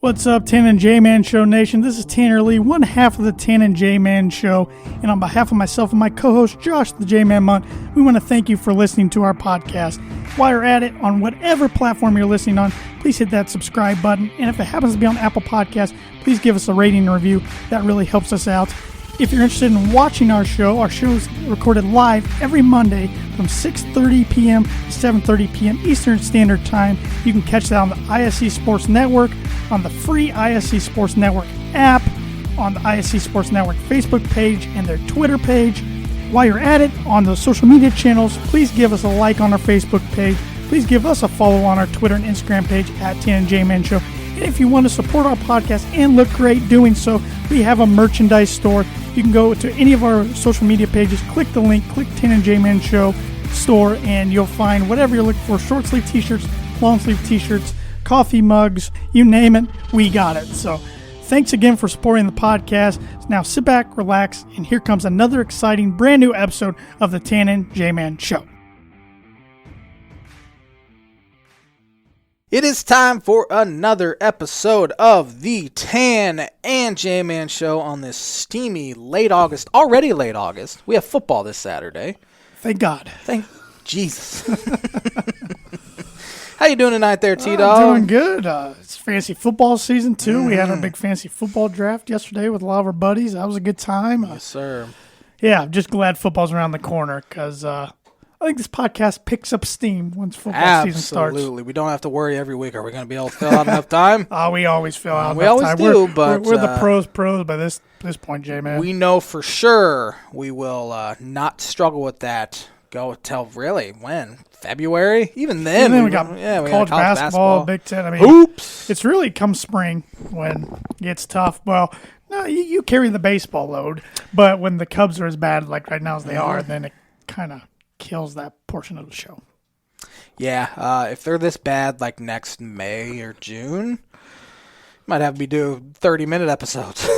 What's up, Tan and J-Man Show Nation? This is Tanner Lee, one half of the Tan and J-Man Show. And on behalf of myself and my co-host, Josh the J-Man Munt, we want to thank you for listening to our podcast. While you're at it, on whatever platform you're listening on, please hit that subscribe button. And if it happens to be on Apple Podcasts, please give us a rating and review. That really helps us out. If you're interested in watching our show is recorded live every Monday from 6:30 p.m. to 7:30 p.m. Eastern Standard Time. You can catch that on the ISC Sports Network, on the free ISC Sports Network app, on the ISC Sports Network Facebook page, and their Twitter page. While you're at it, on the social media channels, please give us a like on our Facebook page. Please give us a follow on our Twitter and Instagram page at Tan and J-Man Show. And if you want to support our podcast and look great doing so, we have a merchandise store. You can go to any of our social media pages, click the link, click Tan and J-Man Show store, and you'll find whatever you're looking for. Short sleeve t-shirts, long sleeve t-shirts, coffee mugs, you name it, we got it. So thanks again for supporting the podcast. Now sit back, relax, and here comes another exciting brand new episode of the Tan and J-Man Show. It is time for another episode of the Tan and J-Man Show on this steamy already late August. We have football this Saturday. Thank God. Thank Jesus. How you doing tonight there, T-Dog? Doing good. It's fantasy football season, too. Mm-hmm. We had our big fantasy football draft yesterday with a lot of our buddies. That was a good time. Yes, sir. Yeah, I'm just glad football's around the corner because I think this podcast picks up steam once football season starts. Absolutely. We don't have to worry every week. Are we going to be able to fill out enough time? We always fill out we enough always time. do, but we're the pros by this point, J-Man. We know for sure we will not struggle with that. Go till really when? February? Even then. And then we got college basketball, Big Ten. I mean, hoops. It's really come spring when it gets tough. Well, no, you carry the baseball load, but when the Cubs are as bad like right now as they are, then it kind of kills that portion of the show. Yeah, if they're this bad like next May or June, might have me do 30-minute episodes.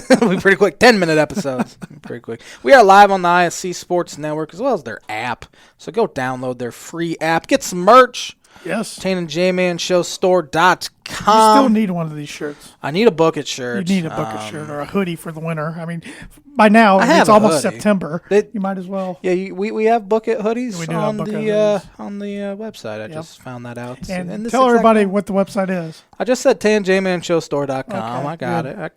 It'll be pretty quick. 10-minute episodes. Pretty quick. We are live on the ISC Sports Network as well as their app. So go download their free app. Get some merch. Yes. TanandJManShowStore.com. You still need one of these shirts. I need a bucket shirt. You need a bucket shirt or a hoodie for the winter. I mean, by now it's almost September. You might as well. Yeah, we have bucket hoodies on the website. I just found that out. And tell everybody what the website is. I just said TanandJManShowStore.com. Okay, I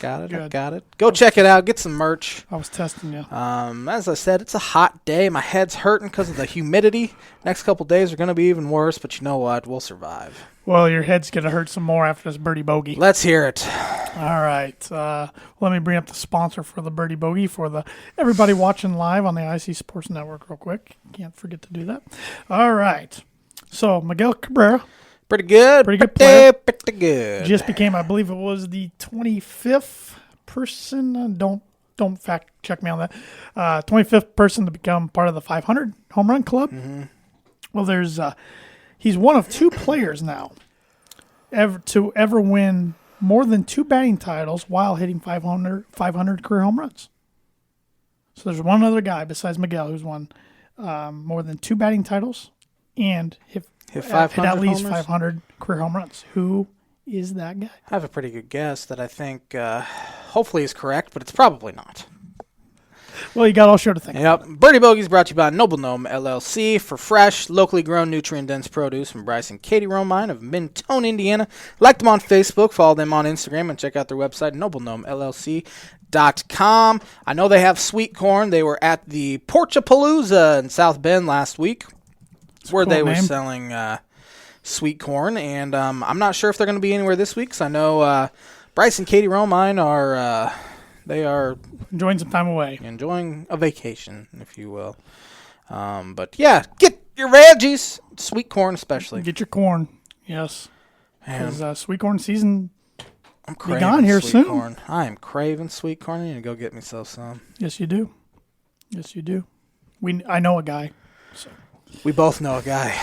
got it. Go check it out. Get some merch. I was testing you. As I said, it's a hot day. My head's hurting because of the humidity. Next couple days are going to be even worse, but you know what? We'll survive. Well, your head's going to hurt some more after this Birdie Bogey. Let's hear it. All right. Let me bring up the sponsor for the Birdie Bogey for everybody watching live on the IC Sports Network real quick. Can't forget to do that. All right. So, Miguel Cabrera. Pretty good player. Pretty good. Just became, I believe it was the 25th person. Don't fact check me on that. 25th person to become part of the 500 home run club. Mm-hmm. Well, he's one of two players now to ever win more than 2 batting titles while hitting 500 career home runs. So there's one other guy besides Miguel who's won more than 2 batting titles and hit at least 500 career home runs. Who is that guy? I have a pretty good guess that I think hopefully is correct, but it's probably not. Well, you got all show to think. Yep. Birdie Bogey is brought to you by Noble Gnome LLC for fresh, locally grown, nutrient-dense produce from Bryce and Katie Romine of Mentone, Indiana. Like them on Facebook, follow them on Instagram, and check out their website, noblegnomellc.com. I know they have sweet corn. They were at the Porchapalooza in South Bend last week. That's where they were selling sweet corn, and I'm not sure if they're going to be anywhere this week, because I know Bryce and Katie Romine are... They are enjoying some time away. Enjoying a vacation, if you will. But, yeah, get your veggies. Sweet corn especially. Get your corn, yes. Because sweet corn season I'm craving gone here sweet soon. Corn. I am craving sweet corn. I need to go get myself some. Yes, you do. I know a guy. So. We both know a guy.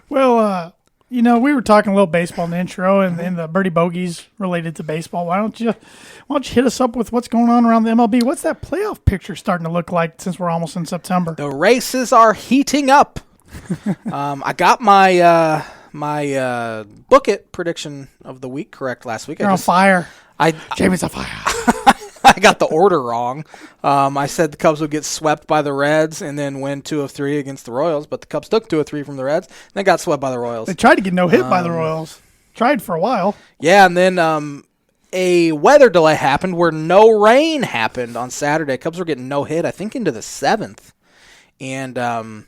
Well, we were talking a little baseball in the intro, and the Birdie Bogeys related to baseball. Why don't you hit us up with what's going on around the MLB? What's that playoff picture starting to look like since we're almost in September? The races are heating up. I got my my book it prediction of the week correct last week. You're on fire. Jamie's on fire. I got the order wrong. I said the Cubs would get swept by the Reds and then win 2 of 3 against the Royals, but the Cubs took 2 of 3 from the Reds and then got swept by the Royals. They tried to get no hit by the Royals. Tried for a while. Yeah, and then a weather delay happened where no rain happened on Saturday. Cubs were getting no hit, I think, into the 7th. And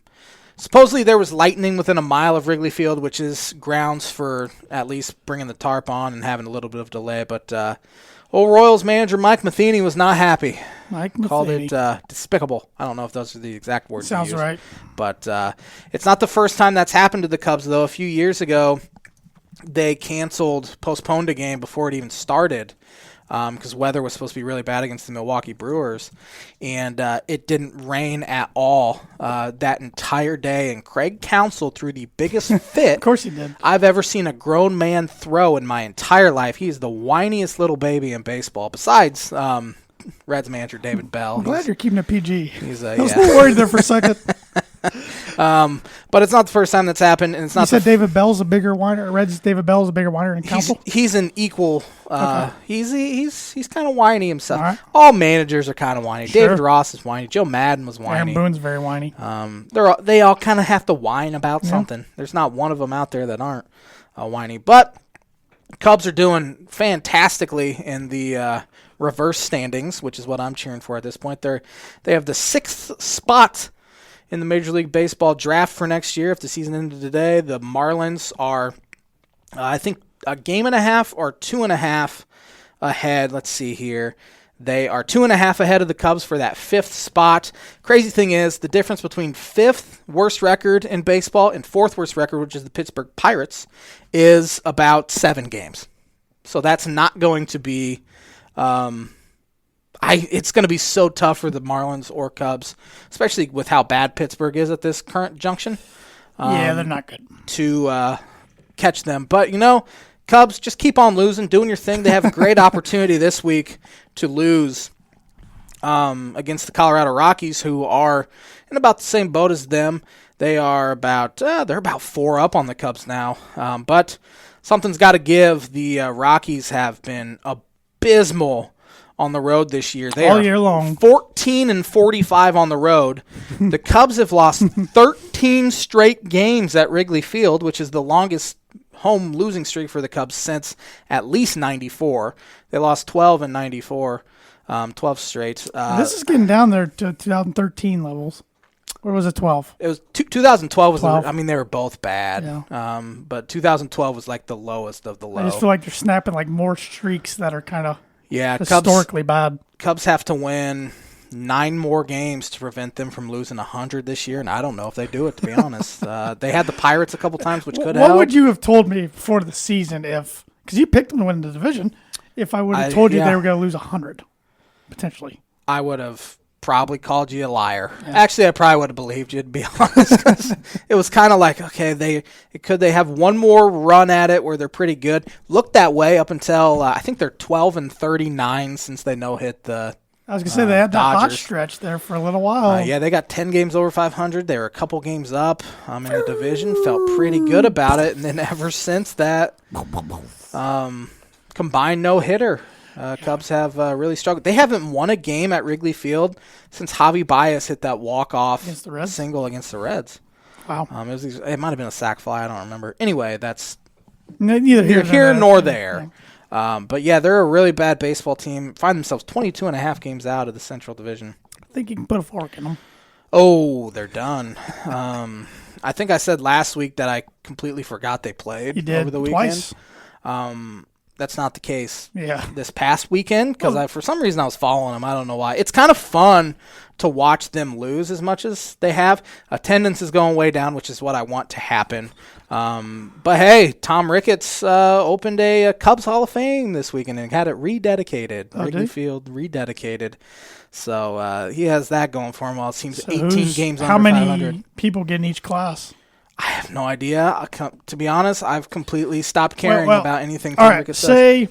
supposedly there was lightning within a mile of Wrigley Field, which is grounds for at least bringing the tarp on and having a little bit of delay. But old Royals manager Mike Matheny was not happy. Called it despicable. I don't know if those are the exact words. Sounds right. But it's not the first time that's happened to the Cubs, though. A few years ago, they postponed a game before it even started because weather was supposed to be really bad against the Milwaukee Brewers, and it didn't rain at all that entire day. And Craig Counsell threw the biggest fit of course he did. I've ever seen a grown man throw in my entire life. He's the whiniest little baby in baseball, besides Reds manager David Bell. I'm glad you're keeping it PG. I was a little worried there for a second. But it's not the first time that's happened, and it's not. You said David Bell's a bigger whiner. Reds David Bell's a bigger whiner than Counsell. He's an equal. Okay. He's kind of whiny himself. Right. All managers are kind of whiny. Sure. David Ross is whiny. Joe Madden was whiny. Aaron Boone's very whiny. They all kind of have to whine about something. There's not one of them out there that aren't whiny. But Cubs are doing fantastically in the reverse standings, which is what I'm cheering for at this point. They have the 6th spot in the Major League Baseball draft for next year. If the season ended today, the Marlins are, I think, a game and a half or 2.5 ahead. Let's see here. They are 2.5 ahead of the Cubs for that 5th spot. Crazy thing is, the difference between 5th worst record in baseball and 4th worst record, which is the Pittsburgh Pirates, is about 7 games. So that's not going to be... it's going to be so tough for the Marlins or Cubs, especially with how bad Pittsburgh is at this current junction. Yeah, they're not good. To catch them. But, Cubs, just keep on losing, doing your thing. They have a great opportunity this week to lose against the Colorado Rockies, who are in about the same boat as them. They are they're about 4 up on the Cubs now. But something's got to give. The Rockies have been abysmal on the road this year. They all year long. 14-45 on the road. The Cubs have lost 13 straight games at Wrigley Field, which is the longest home losing streak for the Cubs since at least 94. They lost 12 in 94, 12 straight. This is getting down there to 2013 levels. Or was it 12? It was 2012 was 12. they were both bad. Yeah. But 2012 was like the lowest of the low. I just feel like they're snapping like more streaks that are kind of historically bad. Cubs have to win 9 more games to prevent them from losing 100 this year, and I don't know if they do it, to be honest. They had the Pirates a couple times, which could have helped. What would you have told me before the season because you picked them to win the division, if I would have told you they were going to lose 100, potentially? I would have probably called you a liar. Yeah. Actually, I probably would have believed you, to be honest, 'cause it was kind of like, okay, could they have one more run at it where they're pretty good? Looked that way up until I think they're 12-39 since they no-hit the I was going to say they had that Dodgers. hot stretch there for a little while. Yeah, they got 10 games over 500. They were a couple games up in the division. Felt pretty good about it. And then ever since that combined no-hitter, Cubs have really struggled. They haven't won a game at Wrigley Field since Javi Baez hit that walk-off single against the Reds. Wow. It might have been a sac fly. I don't remember. Anyway, that's neither here nor there. But, yeah, they're a really bad baseball team. Find themselves 22.5 games out of the Central Division. I think you can put a fork in them. Oh, they're done. I think I said last week that I completely forgot they played over the weekend. Twice. That's not the case this past weekend because for some reason I was following them. I don't know why. It's kind of fun to watch them lose as much as they have. Attendance is going way down, which is what I want to happen. But, hey, Tom Ricketts opened a Cubs Hall of Fame this weekend and had it rededicated. Wrigley Field rededicated. So he has that going for him. Well, it seems 18 games under 500. How many people get in each class? I have no idea. To be honest, I've completely stopped caring about anything Tom Ricketts says.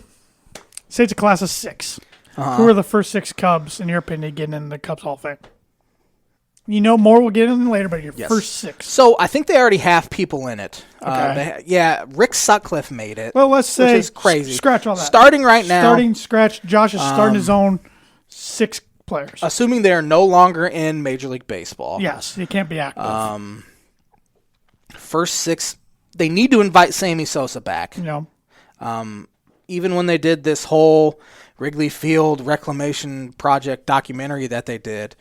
Say it's a class of 6. Who are the first 6 Cubs, in your opinion, getting in the Cubs Hall of Fame? more we'll get in later, but your first 6. So I think they already have people in it. Okay. Rick Sutcliffe made it. Well, let's say, which is crazy. Scratch all that. Starting right now. Scratch. Josh is starting his own 6 players. Assuming they are no longer in Major League Baseball. Yes, they can't be active. First 6, they need to invite Sammy Sosa back. Even when they did this whole Wrigley Field reclamation project documentary that they did,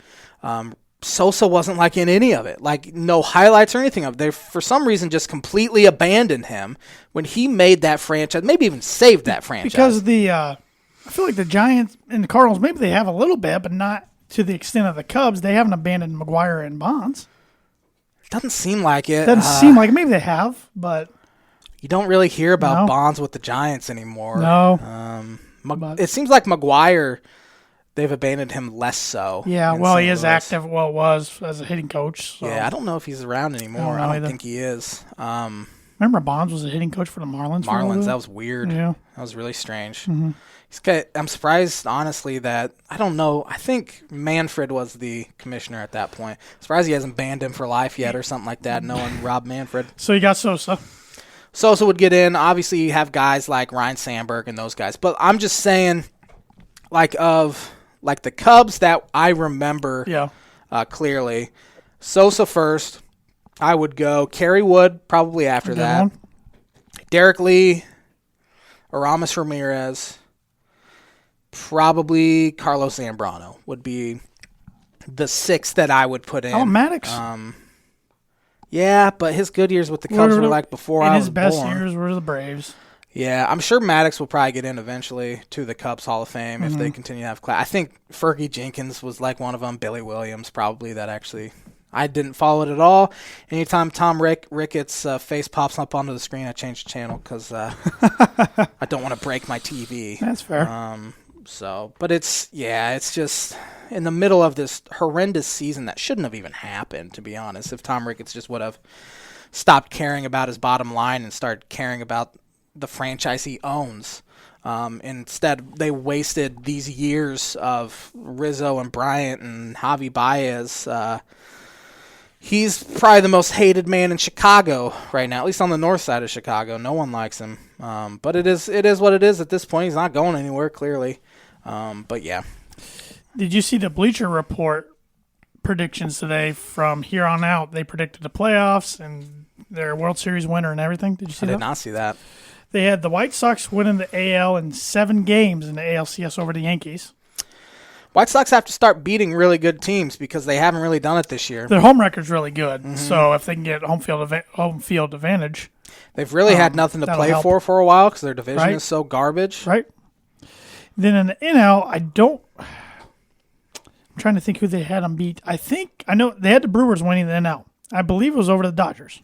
Sosa wasn't like in any of it, like no highlights or anything of it. They, for some reason, just completely abandoned him when he made that franchise, maybe even saved that franchise. Because I feel like the Giants and the Cardinals, maybe they have a little bit, but not to the extent of the Cubs. They haven't abandoned McGuire and Bonds. Doesn't seem like it. Doesn't seem like it. Maybe they have, but you don't really hear about Bonds with the Giants anymore. No. It seems like McGuire, they've abandoned him less so. Yeah, well, he is active. Well, was as a hitting coach. So. Yeah, I don't know if he's around anymore. I don't think he is. Remember Bonds was a hitting coach for the Marlins? That was weird. Yeah. That was really strange. Mm-hmm. I'm surprised, honestly, that, I don't know, I think Manfred was the commissioner at that point. Surprised he hasn't banned him for life yet or something like that, knowing Rob Manfred. So you got Sosa. Sosa would get in. Obviously, you have guys like Ryan Sandberg and those guys. But I'm just saying, the Cubs that I remember clearly, Sosa first. I would go Kerry Wood probably after that. Derek Lee, Aramis Ramirez, probably Carlos Zambrano would be the 6 that I would put in. Oh, Maddox. Yeah, but his good years with the Cubs were like before I was born. And his best years were the Braves. Yeah, I'm sure Maddox will probably get in eventually to the Cubs Hall of Fame if they continue to have class. I think Fergie Jenkins was like one of them. Billy Williams probably that actually. I didn't follow it at all. Anytime Tom Ricketts' face pops up onto the screen, I change the channel because I don't want to break my TV. That's fair. But it's just in the middle of this horrendous season that shouldn't have even happened, to be honest, if Tom Ricketts just would have stopped caring about his bottom line and started caring about the franchise he owns. Instead, they wasted these years of Rizzo and Bryant and Javi Baez. He's probably the most hated man in Chicago right now, at least on the north side of Chicago. No one likes him. But it is what it is at this point. He's not going anywhere, clearly. But yeah. Did you see the Bleacher Report predictions today? From here on out, they predicted the playoffs and their World Series winner and everything. Did you see that? I did not see that. They had the White Sox winning the AL in 7 games in the ALCS over the Yankees. White Sox have to start beating really good teams because they haven't really done it this year. Their home record's really good, so if they can get home field advantage. They've really had nothing to play for a while because their division is so garbage. Right. Then in the NL, I'm trying to think who they had them beat. I know they had the Brewers winning the NL. I believe it was over the Dodgers.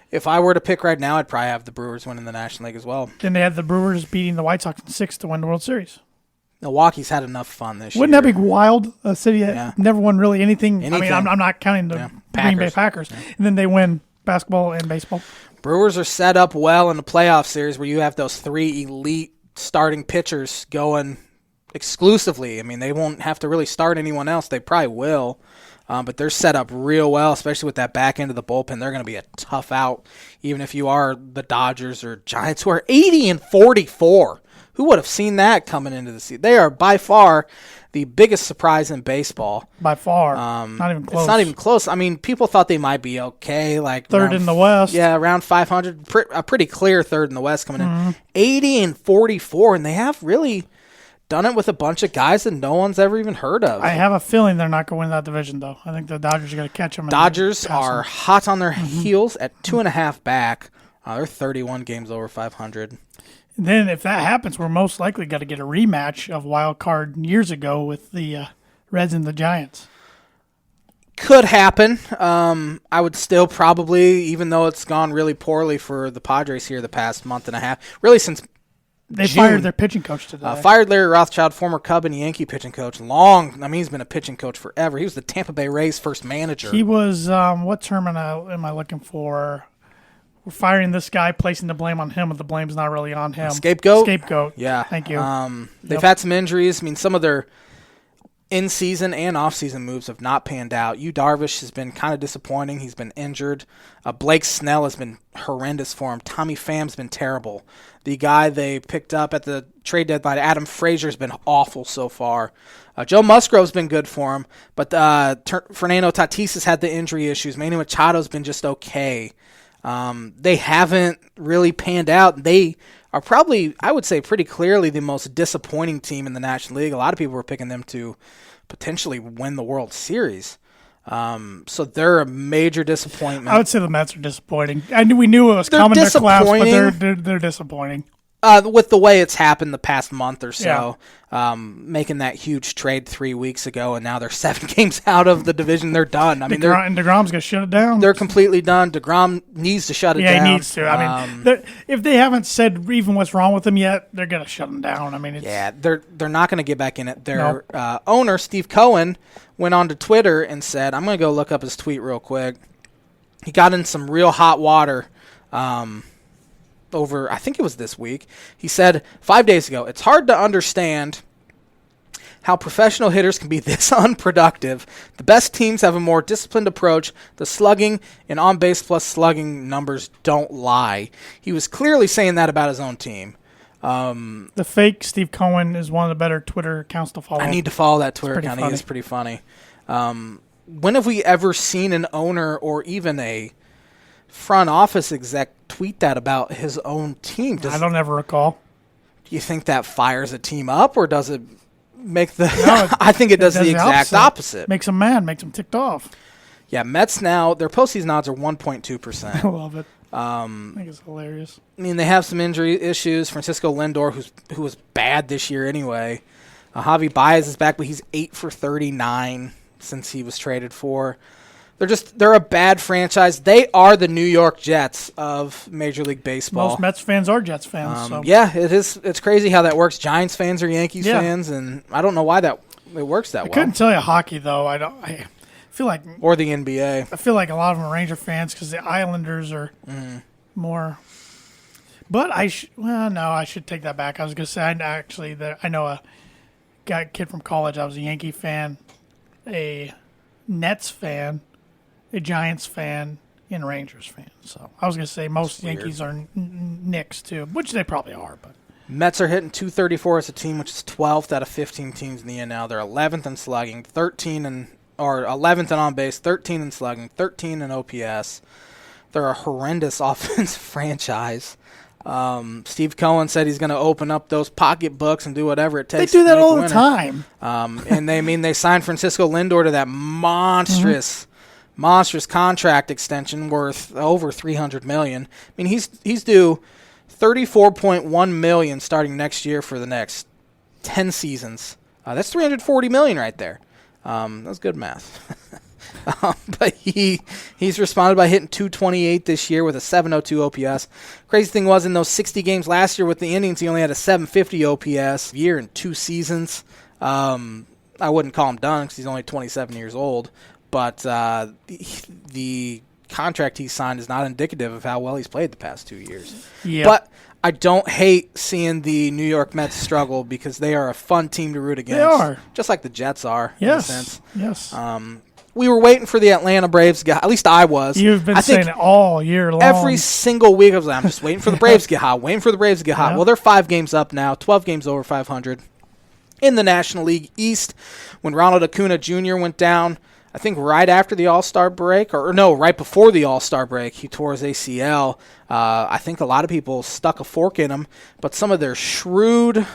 If I were to pick right now, I'd probably have the Brewers winning the National League as well. Then they had the Brewers beating the White Sox in 6 to win the World Series. Milwaukee's had enough fun this year. Wouldn't that be wild? A city that never won really anything. I mean, I'm not counting the Green Bay Packers. Yeah. And then they win basketball and baseball. Brewers are set up well in the playoff series where you have those 3 elite starting pitchers going exclusively. I mean, they won't have to really start anyone else. They probably will. But they're set up real well, especially with that back end of the bullpen. They're going to be a tough out, even if you are the Dodgers or Giants, who are 80-44. Who would have seen that coming into the season? They are by far the biggest surprise in baseball. By far. Not even close. It's not even close. I mean, people thought they might be okay. Like third in the West. Yeah, around 500. A pretty clear third in the West coming in. 80-44, and they have really done it with a bunch of guys that no one's ever even heard of. I have a feeling they're not going to win that division, though. I think the Dodgers are going to catch them. Dodgers are hot on their heels at 2.5 back. They're 31 games over 500. Then if that happens, we're most likely going to get a rematch of wild card years ago with the Reds and the Giants. Could happen. I would still probably, even though it's gone really poorly for the Padres here the past month and a half, really since They June, fired their pitching coach today. Fired Larry Rothschild, former Cub and Yankee pitching coach. He's been a pitching coach forever. He was the Tampa Bay Rays' first manager. He was, what term am I looking for? We're firing this guy, placing the blame on him, but the blame's not really on him. Scapegoat? Scapegoat. Yeah. Thank you. They've had some injuries. I mean, some of their in-season and off-season moves have not panned out. Yu Darvish has been kind of disappointing. He's been injured. Blake Snell has been horrendous for him. Tommy Pham's been terrible. The guy they picked up at the trade deadline, Adam Frazier's been awful so far. Joe Musgrove's been good for him, but Fernando Tatis has had the injury issues. Manny Machado's been just okay. They haven't really panned out. They are probably, I would say, pretty clearly the most disappointing team in the National League. A lot of people were picking them to potentially win the World Series. So they're a major disappointment. I would say the Mets are disappointing. We knew it was coming to collapse, but they're disappointing. With the way it's happened the past month or so, making that huge trade 3 weeks ago, and now they're 7 games out of the division. They're done. I mean, DeGrom's going to shut it down. They're completely done. DeGrom needs to shut it down. Yeah, he needs to. I mean, if they haven't said even what's wrong with him yet, they're going to shut him down. I mean, they're not going to get back in it. Their owner, Steve Cohen, went on to Twitter and said, I'm going to go look up his tweet real quick. He got in some real hot water over, I think it was this week. He said 5 days ago, it's hard to understand how professional hitters can be this unproductive. The best teams have a more disciplined approach. The slugging and on-base plus slugging numbers don't lie. He was clearly saying that about his own team. The fake Steve Cohen is one of the better Twitter accounts to follow. I need to follow that Twitter account. He is pretty funny. When have we ever seen an owner or even a front office exec tweet that about his own team? I don't ever recall. Do you think that fires a team up, or does it make the... No, I think it does the exact opposite. Makes them mad, makes them ticked off. Yeah, Mets now, their postseason odds are 1.2%. I love it. I think it's hilarious. I mean, they have some injury issues. Francisco Lindor, who was bad this year anyway. Javi Baez is back, but he's 8 for 39 since he was traded for. They're a bad franchise. They are the New York Jets of Major League Baseball. Most Mets fans are Jets fans. So. Yeah, it is. It's crazy how that works. Giants fans are Yankees fans, and I don't know why it works that well. I couldn't tell you hockey though. I feel like, or the NBA. I feel like a lot of them are Ranger fans because the Islanders are more. But I should take that back. I was going to say I know a kid from college. I was a Yankee fan, a Nets fan, a Giants fan, and a Rangers fan. So I was going to say most Yankees are Knicks too, which they probably are. But Mets are hitting .234 as a team, which is 12th out of 15 teams in the NL. They're 11th in slugging, 11th in on base, 13th in slugging, 13th in OPS. They're a horrendous offensive franchise. Steve Cohen said he's going to open up those pocketbooks and do whatever it takes. They do that all the time. And they signed Francisco Lindor to that monstrous contract extension worth over $300 million. I mean, he's due $34.1 million starting next year for the next 10 seasons. That's $340 million right there. That's good math. But he's responded by hitting .228 this year with a .702 OPS. Crazy thing was, in those 60 games last year with the Indians, he only had a .750 OPS year in 2 seasons. I wouldn't call him done because he's only 27 years old. But the contract he signed is not indicative of how well he's played the past 2 years. Yep. But I don't hate seeing the New York Mets struggle because they are a fun team to root against. They are. Just like the Jets are, in a sense. Yes. We were waiting for the Atlanta Braves to get hot. At least I was. You've been saying it all year long. Every single week I was like, I'm just waiting for the Braves to get hot, waiting for the Braves to get hot. Well, they're 5 games up now, 12 games over 500 in the National League East. When Ronald Acuna Jr. went down, I think right after the All-Star break, or no, right before the All-Star break, he tore his ACL. I think a lot of people stuck a fork in him, but some of their shrewd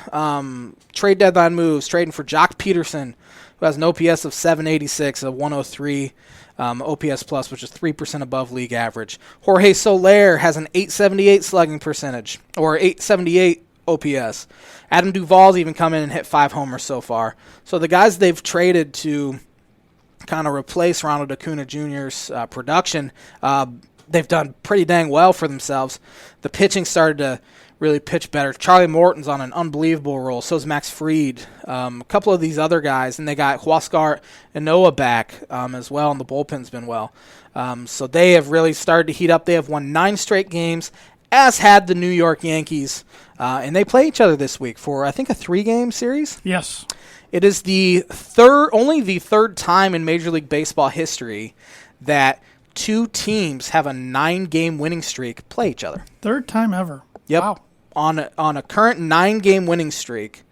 trade deadline moves, trading for Jock Peterson, who has an OPS of 786, a 103 OPS plus, which is 3% above league average. Jorge Soler has an 878 slugging percentage, or 878 OPS. Adam Duvall's even come in and hit 5 homers so far. So the guys they've traded to kind of replace Ronald Acuna Jr.'s production, they've done pretty dang well for themselves. The pitching started to really pitch better. Charlie Morton's on an unbelievable roll. So is Max Fried. A couple of these other guys, and they got Huascar and Noah back as well, and the bullpen's been well. So they have really started to heat up. They have won 9 straight games, as had the New York Yankees. And they play each other this week for, I think, a 3-game series. Yes. It is only the third time in Major League Baseball history that 2 teams have a 9-game winning streak play each other. Third time ever. Yep. Wow. On a current 9-game winning streak,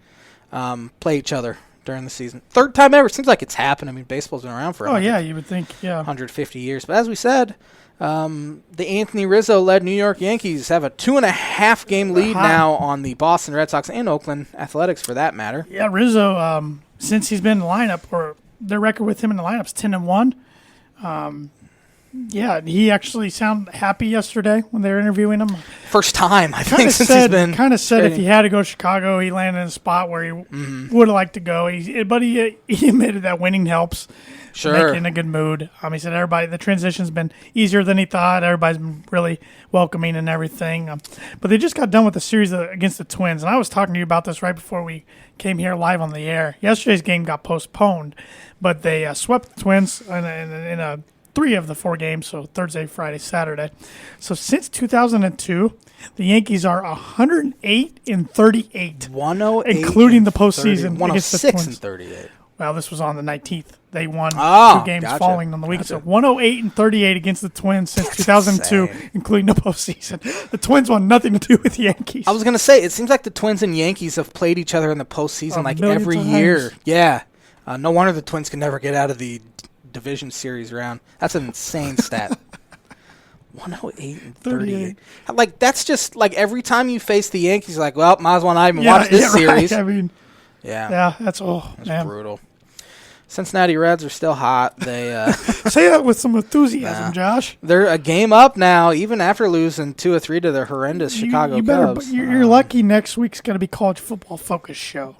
play each other during the season. Third time ever. Seems like it's happened. I mean, baseball's been around for you would think, 150 years. But as we said, the Anthony Rizzo-led New York Yankees have a 2.5-game lead now on the Boston Red Sox and Oakland Athletics, for that matter. Yeah, Rizzo, since he's been in the lineup, or their record with him in the lineup is 10-1. Yeah, he actually sounded happy yesterday when they were interviewing him. First time, I think, since he's been. Kind of said if he had to go to Chicago, he landed in a spot where he would have liked to go. But he admitted that winning helps. Sure. Make you in a good mood. He said the transition's been easier than he thought. Everybody's been really welcoming and everything. But they just got done with the series against the Twins. And I was talking to you about this right before we came here live on the air. Yesterday's game got postponed, but they swept the Twins in 3 of the 4 games, so Thursday, Friday, Saturday. So since 2002, the Yankees are 108-38, 108, including the postseason. 106-38. Well, this was on the 19th. They won 2 games following on the weekend. So 108-38 against the Twins since 2002, including the postseason. The Twins want nothing to do with the Yankees. I was going to say, it seems like the Twins and Yankees have played each other in the postseason like every year. Yeah. No wonder the Twins can never get out of the division series round. That's an insane stat. 108-38. Like, that's just like every time you face the Yankees, like, well, might as well not even watch this series. Right. I mean, that's brutal. Cincinnati Reds are still hot. They say that with some enthusiasm, Josh. They're a game up now, even after losing 2 or 3 to the horrendous Chicago Cubs. You're lucky next week's going to be college football focus show.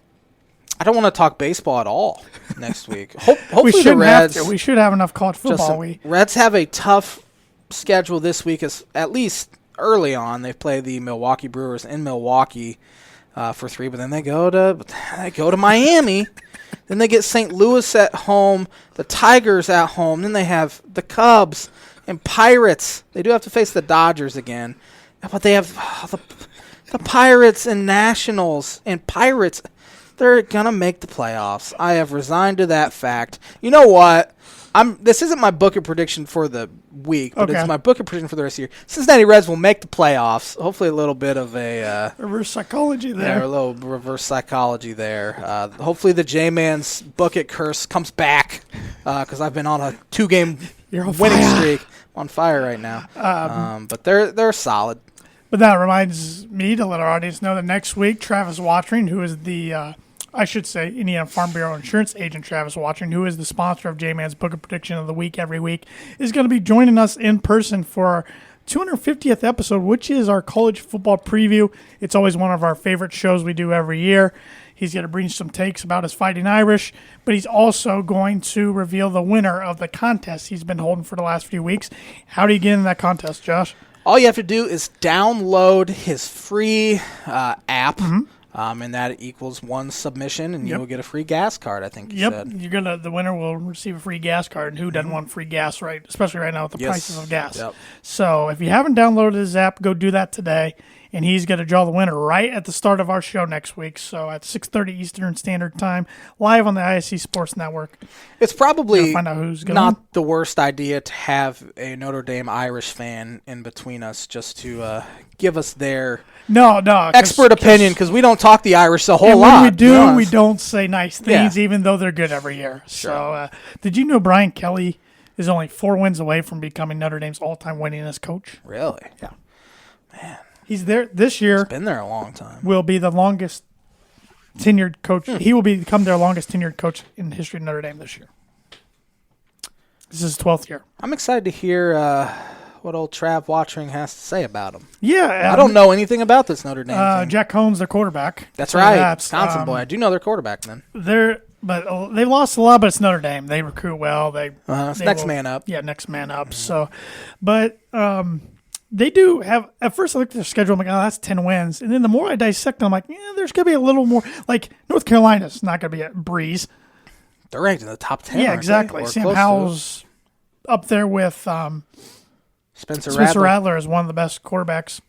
I don't want to talk baseball at all next week. Hopefully the Reds. We should have enough college football. Reds have a tough schedule this week, at least early on. They play the Milwaukee Brewers in Milwaukee for 3, but then they go to Miami. Then they get St. Louis at home, the Tigers at home. Then they have the Cubs and Pirates. They do have to face the Dodgers again, but they have the Pirates and Nationals and Pirates. They're going to make the playoffs. I have resigned to that fact. You know what? This isn't my Booker prediction for the week, but it's my Booker prediction for the rest of the year. Cincinnati Reds will make the playoffs. Hopefully a little bit of a... reverse psychology there. Yeah, a little reverse psychology there. Hopefully the J-Man's bucket curse comes back because I've been on a 2-game winning streak. I'm on fire right now. But they're solid. But that reminds me to let our audience know that next week, Travis Watering, who is the... Indiana Farm Bureau Insurance Agent Travis Watering, who is the sponsor of J-Man's Booker Prediction of the Week every week, is going to be joining us in person for our 250th episode, which is our college football preview. It's always one of our favorite shows we do every year. He's going to bring some takes about his Fighting Irish, but he's also going to reveal the winner of the contest he's been holding for the last few weeks. How do you get in that contest, Josh? All you have to do is download his free app. And that equals 1 submission, and you will get a free gas card, I think you said. The winner will receive a free gas card, and who doesn't want free gas, right? Especially right now with the prices of gas. Yep. So if you haven't downloaded his app, go do that today, and he's going to draw the winner right at the start of our show next week. So at 6:30 Eastern Standard Time, live on the ISC Sports Network. It's probably find out who's going. Not the worst idea to have a Notre Dame Irish fan in between us just to give us their... No, expert opinion, because we don't talk the Irish a whole lot. When we do, we don't say nice things, even though they're good every year. Sure. So, did you know Brian Kelly is only 4 wins away from becoming Notre Dame's all-time winningest coach? Really? Yeah. Man. He's there this year. He's been there a long time. Will be the longest tenured coach. He will become their longest tenured coach in the history of Notre Dame this year. This is his 12th year. I'm excited to hear... what old Trav Watering has to say about him. Yeah. I don't know anything about this Notre Dame team. Jack Cohn's their quarterback. That's right. Wisconsin boy. I do know their quarterback, then. But they've lost a lot, but it's Notre Dame. They recruit well. It's next man up. Yeah, next man up. So, but they do have, at first I looked at their schedule, I'm like, oh, that's 10 wins. And then the more I dissect them, I'm like, there's going to be a little more. Like, North Carolina's not going to be a breeze. They're ranked in the top 10. Yeah, exactly. Sam Howell's up there with... Spencer Rattler is one of the best quarterbacks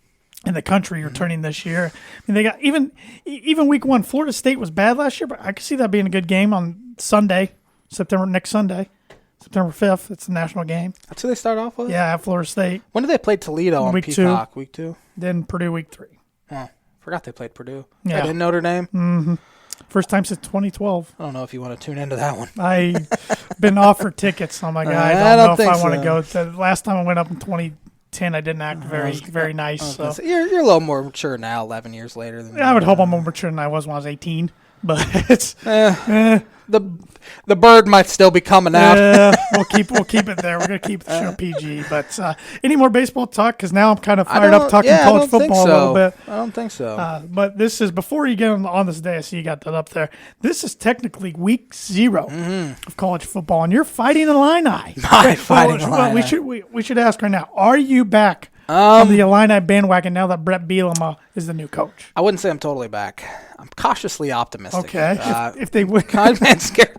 in the country returning this year. I mean, they got even week one. Florida State was bad last year, but I could see that being a good game on Sunday, next Sunday, September 5th. It's the national game. That's who they start off with? Yeah, at Florida State. When did they play Toledo on Peacock? Week 2? Then Purdue week 3. Oh, forgot they played Purdue. Yeah. I didn't Notre Dame. Mm-hmm. First time since 2012. I don't know if you want to tune into that one. I've been offered tickets. So I'm like, I don't know if I want to go. The last time I went up in 2010, I didn't act very nice. So you're a little more mature now, 11 years later. I would hope I'm more mature than I was when I was 18. But it's the bird might still be coming out. we'll keep it there. We're gonna keep the show PG. But any more baseball talk? Because now I'm kind of fired up talking college football a little bit. I don't think so. But this is before you get on this day. I see you got that up there. This is technically week 0 of college football, and you're fighting Illini. Fighting Illini. We should ask right now: are you back on the Illini bandwagon now that Brett Bielema is the new coach? I wouldn't say I'm totally back. I'm cautiously optimistic. Okay. If they win, man, scared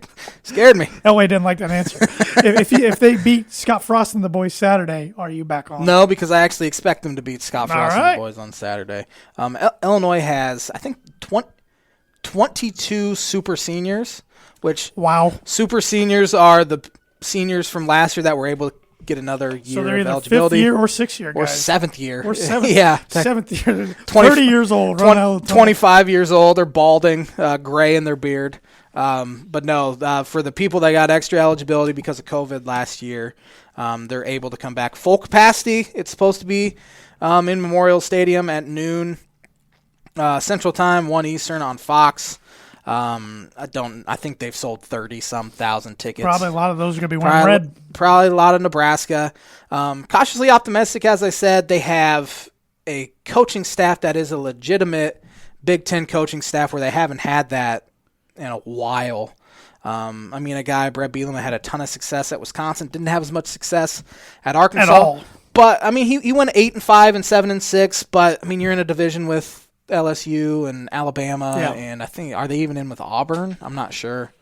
me. Elway didn't like that answer. if they beat Scott Frost and the boys Saturday, are you back on? No, because I actually expect them to beat Scott Frost and the boys on Saturday. Illinois has, I think, 22 super seniors, which super seniors are the seniors from last year that were able to get another year so they're of either eligibility. 5th year or 6th year, guys. Or 7th year. Or 7th. Yeah. 7th year. 30 years old. 25 years old. They're balding, gray in their beard. But no, for the people that got extra eligibility because of COVID last year, they're able to come back. Full capacity. It's supposed to be in Memorial Stadium at noon Central Time, 1 Eastern on Fox. I think they've sold 30-some thousand tickets. Probably a lot of those are going to be wearing red. Probably a lot of Nebraska. Cautiously optimistic, as I said. They have a coaching staff that is a legitimate Big Ten coaching staff where they haven't had that in a while. I mean, a guy, Brett Bielema, had a ton of success at Wisconsin. Didn't have as much success at Arkansas. At all. But, I mean, he went 8-5 and 7-6. But, I mean, you're in a division with LSU and Alabama, and I think, are they even in with Auburn? I'm not sure.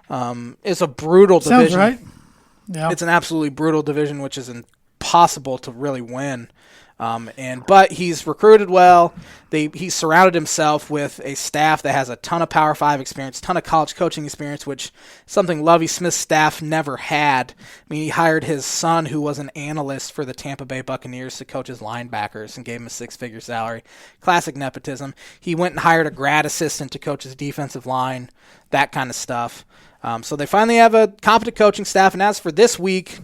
It's a brutal division. Sounds right. Yeah. It's an absolutely brutal division, which is impossible to really win. But he's recruited well. He's surrounded himself with a staff that has a ton of Power 5 experience, ton of college coaching experience, which is something Lovie Smith's staff never had. I mean, he hired his son, who was an analyst for the Tampa Bay Buccaneers, to coach his linebackers and gave him a 6-figure salary. Classic nepotism. He went and hired a grad assistant to coach his defensive line, that kind of stuff. So they finally have a competent coaching staff. And as for this week,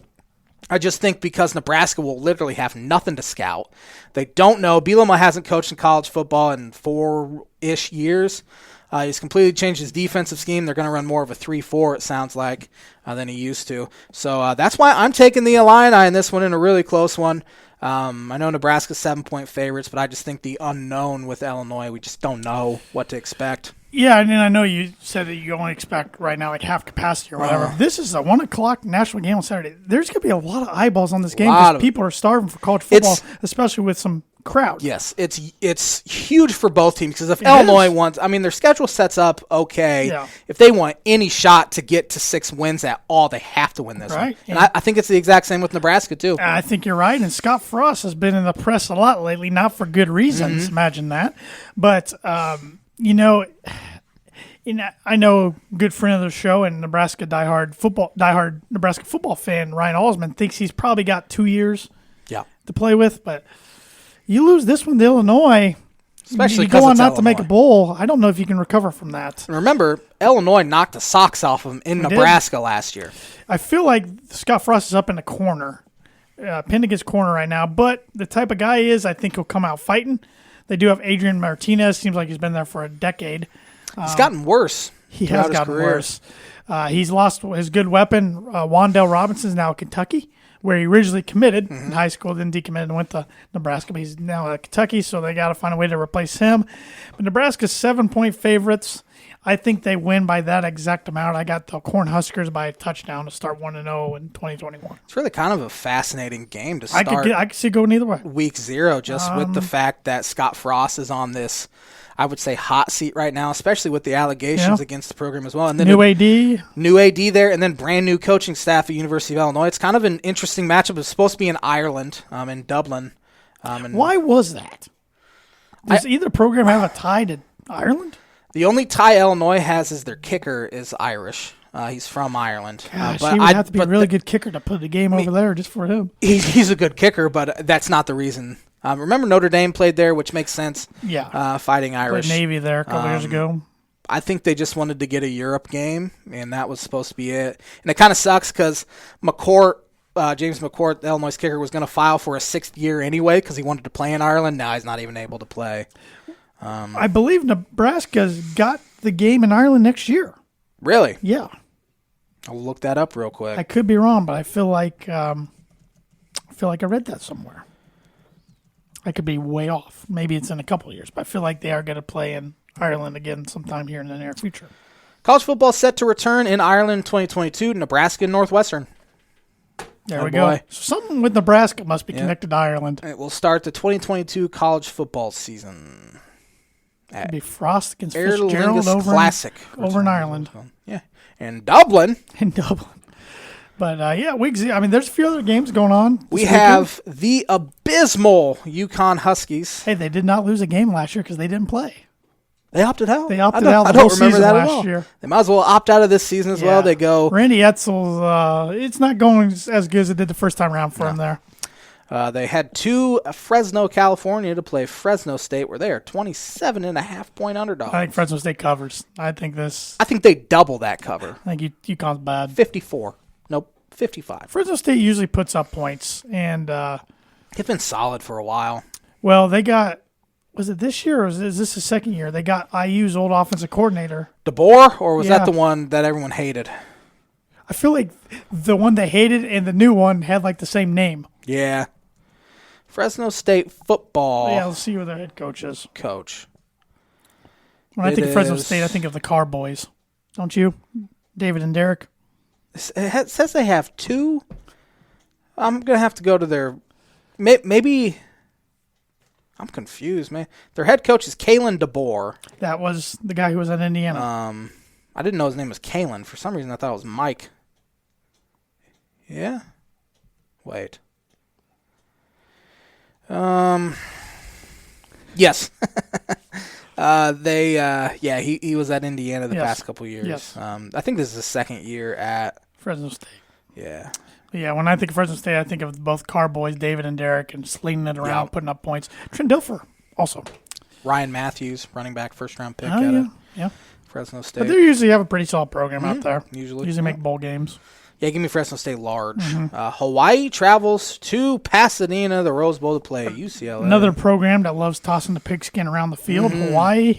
I just think because Nebraska will literally have nothing to scout. They don't know. Bielema hasn't coached in college football in 4-ish years. He's completely changed his defensive scheme. They're going to run more of a 3-4, it sounds like, than he used to. So that's why I'm taking the Illini in this one, in a really close one. I know Nebraska's 7-point favorites, but I just think the unknown with Illinois, we just don't know what to expect. Yeah, and I know you said that you only expect right now like half capacity or whatever. This is a 1 o'clock national game on Saturday. There's going to be a lot of eyeballs on this game because people are starving for college football, especially with some crowd. Yes, it's huge for both teams because if Illinois wants, I mean, their schedule sets up okay. Yeah. If they want any shot to get to 6 wins at all, they have to win this one. And I think it's the exact same with Nebraska too. I think you're right. And Scott Frost has been in the press a lot lately, not for good reasons. Imagine that, but. I know a good friend of the show and Nebraska diehard Nebraska football fan, Ryan Alsman, thinks he's probably got 2 years to play with. But you lose this one to Illinois, especially you go on not to make a bowl. I don't know if you can recover from that. And remember, Illinois knocked the socks off them in Nebraska last year. I feel like Scott Frost is up in the corner, pinned against corner right now. But the type of guy he is, I think he'll come out fighting. They do have Adrian Martinez. Seems like he's been there for a decade. He's gotten worse. He has gotten worse. He's lost his good weapon. Wan'Dale Robinson is now at Kentucky, where he originally committed in high school, then decommitted and went to Nebraska. But he's now at Kentucky, so they got to find a way to replace him. But Nebraska's 7-point favorites. I think they win by that exact amount. I got the Cornhuskers by a touchdown to start 1-0 in 2021. It's really kind of a fascinating game to start. I could see it going either way. Week 0, just with the fact that Scott Frost is on this, I would say, hot seat right now, especially with the allegations against the program as well. And then new AD there, and then brand new coaching staff at University of Illinois. It's kind of an interesting matchup. It's supposed to be in Ireland, in Dublin. Why was that? Does either program have a tie to Ireland? The only tie Illinois has is their kicker is Irish. He's from Ireland. Gosh, he would have to be a really good kicker to put the game over there just for him. He's a good kicker, but that's not the reason. Remember Notre Dame played there, which makes sense. Yeah. Fighting Irish. Played Navy there a couple years ago. I think they just wanted to get a Europe game, and that was supposed to be it. And it kind of sucks because James McCourt, the Illinois kicker, was going to file for a 6th year anyway because he wanted to play in Ireland. Now he's not even able to play. I believe Nebraska's got the game in Ireland next year. Really? Yeah. I'll look that up real quick. I could be wrong, but I feel like I read that somewhere. I could be way off. Maybe it's in a couple of years, but I feel like they are going to play in Ireland again sometime here in the near future. College football set to return in Ireland 2022, Nebraska and Northwestern. There we go. So something with Nebraska must be connected to Ireland. It will start the 2022 college football season. It'll be Frost against Aer Fitzgerald over in Ireland. Yeah, in Dublin. But, there's a few other games going on. We have the abysmal UConn Huskies. Hey, they did not lose a game last year because they didn't play. They opted out. I don't remember that at all. Year. They might as well opt out of this season as well. They go. Randy Etzel's, it's not going as good as it did the first time around for him there. They head to Fresno, California to play Fresno State, where they are 27.5-point underdogs. I think Fresno State covers. I think they double that cover. I think UConn's bad. 54. Nope, 55. Fresno State usually puts up points, and they've been solid for a while. Well, they got. Was it this year, or is this the second year? They got IU's old offensive coordinator. DeBoer, or was that the one that everyone hated? I feel like the one they hated and the new one had like the same name. Yeah. Fresno State football. Yeah, let's see who their head coach is. When I think of Fresno State, I think of the Carr boys. Don't you? David and Derek. It says they have 2. I'm going to have to go to their... Maybe... I'm confused, man. Their head coach is Kalen DeBoer. That was the guy who was at Indiana. I didn't know his name was Kalen. For some reason, I thought it was Mike. Yeah? Wait. Yes. He was at Indiana the past couple years. Yes. I think this is his second year at Fresno State. Yeah. Yeah, when I think of Fresno State, I think of both Carr boys, David and Derek, and slinging it around, putting up points. Trent Dilfer also. Ryan Matthews, running back, first-round pick Fresno State. But they usually have a pretty solid program out there. Usually make bowl games. Yeah, give me Fresno State large. Hawaii travels to Pasadena, the Rose Bowl, to play UCLA. Another program that loves tossing the pigskin around the field. Hawaii.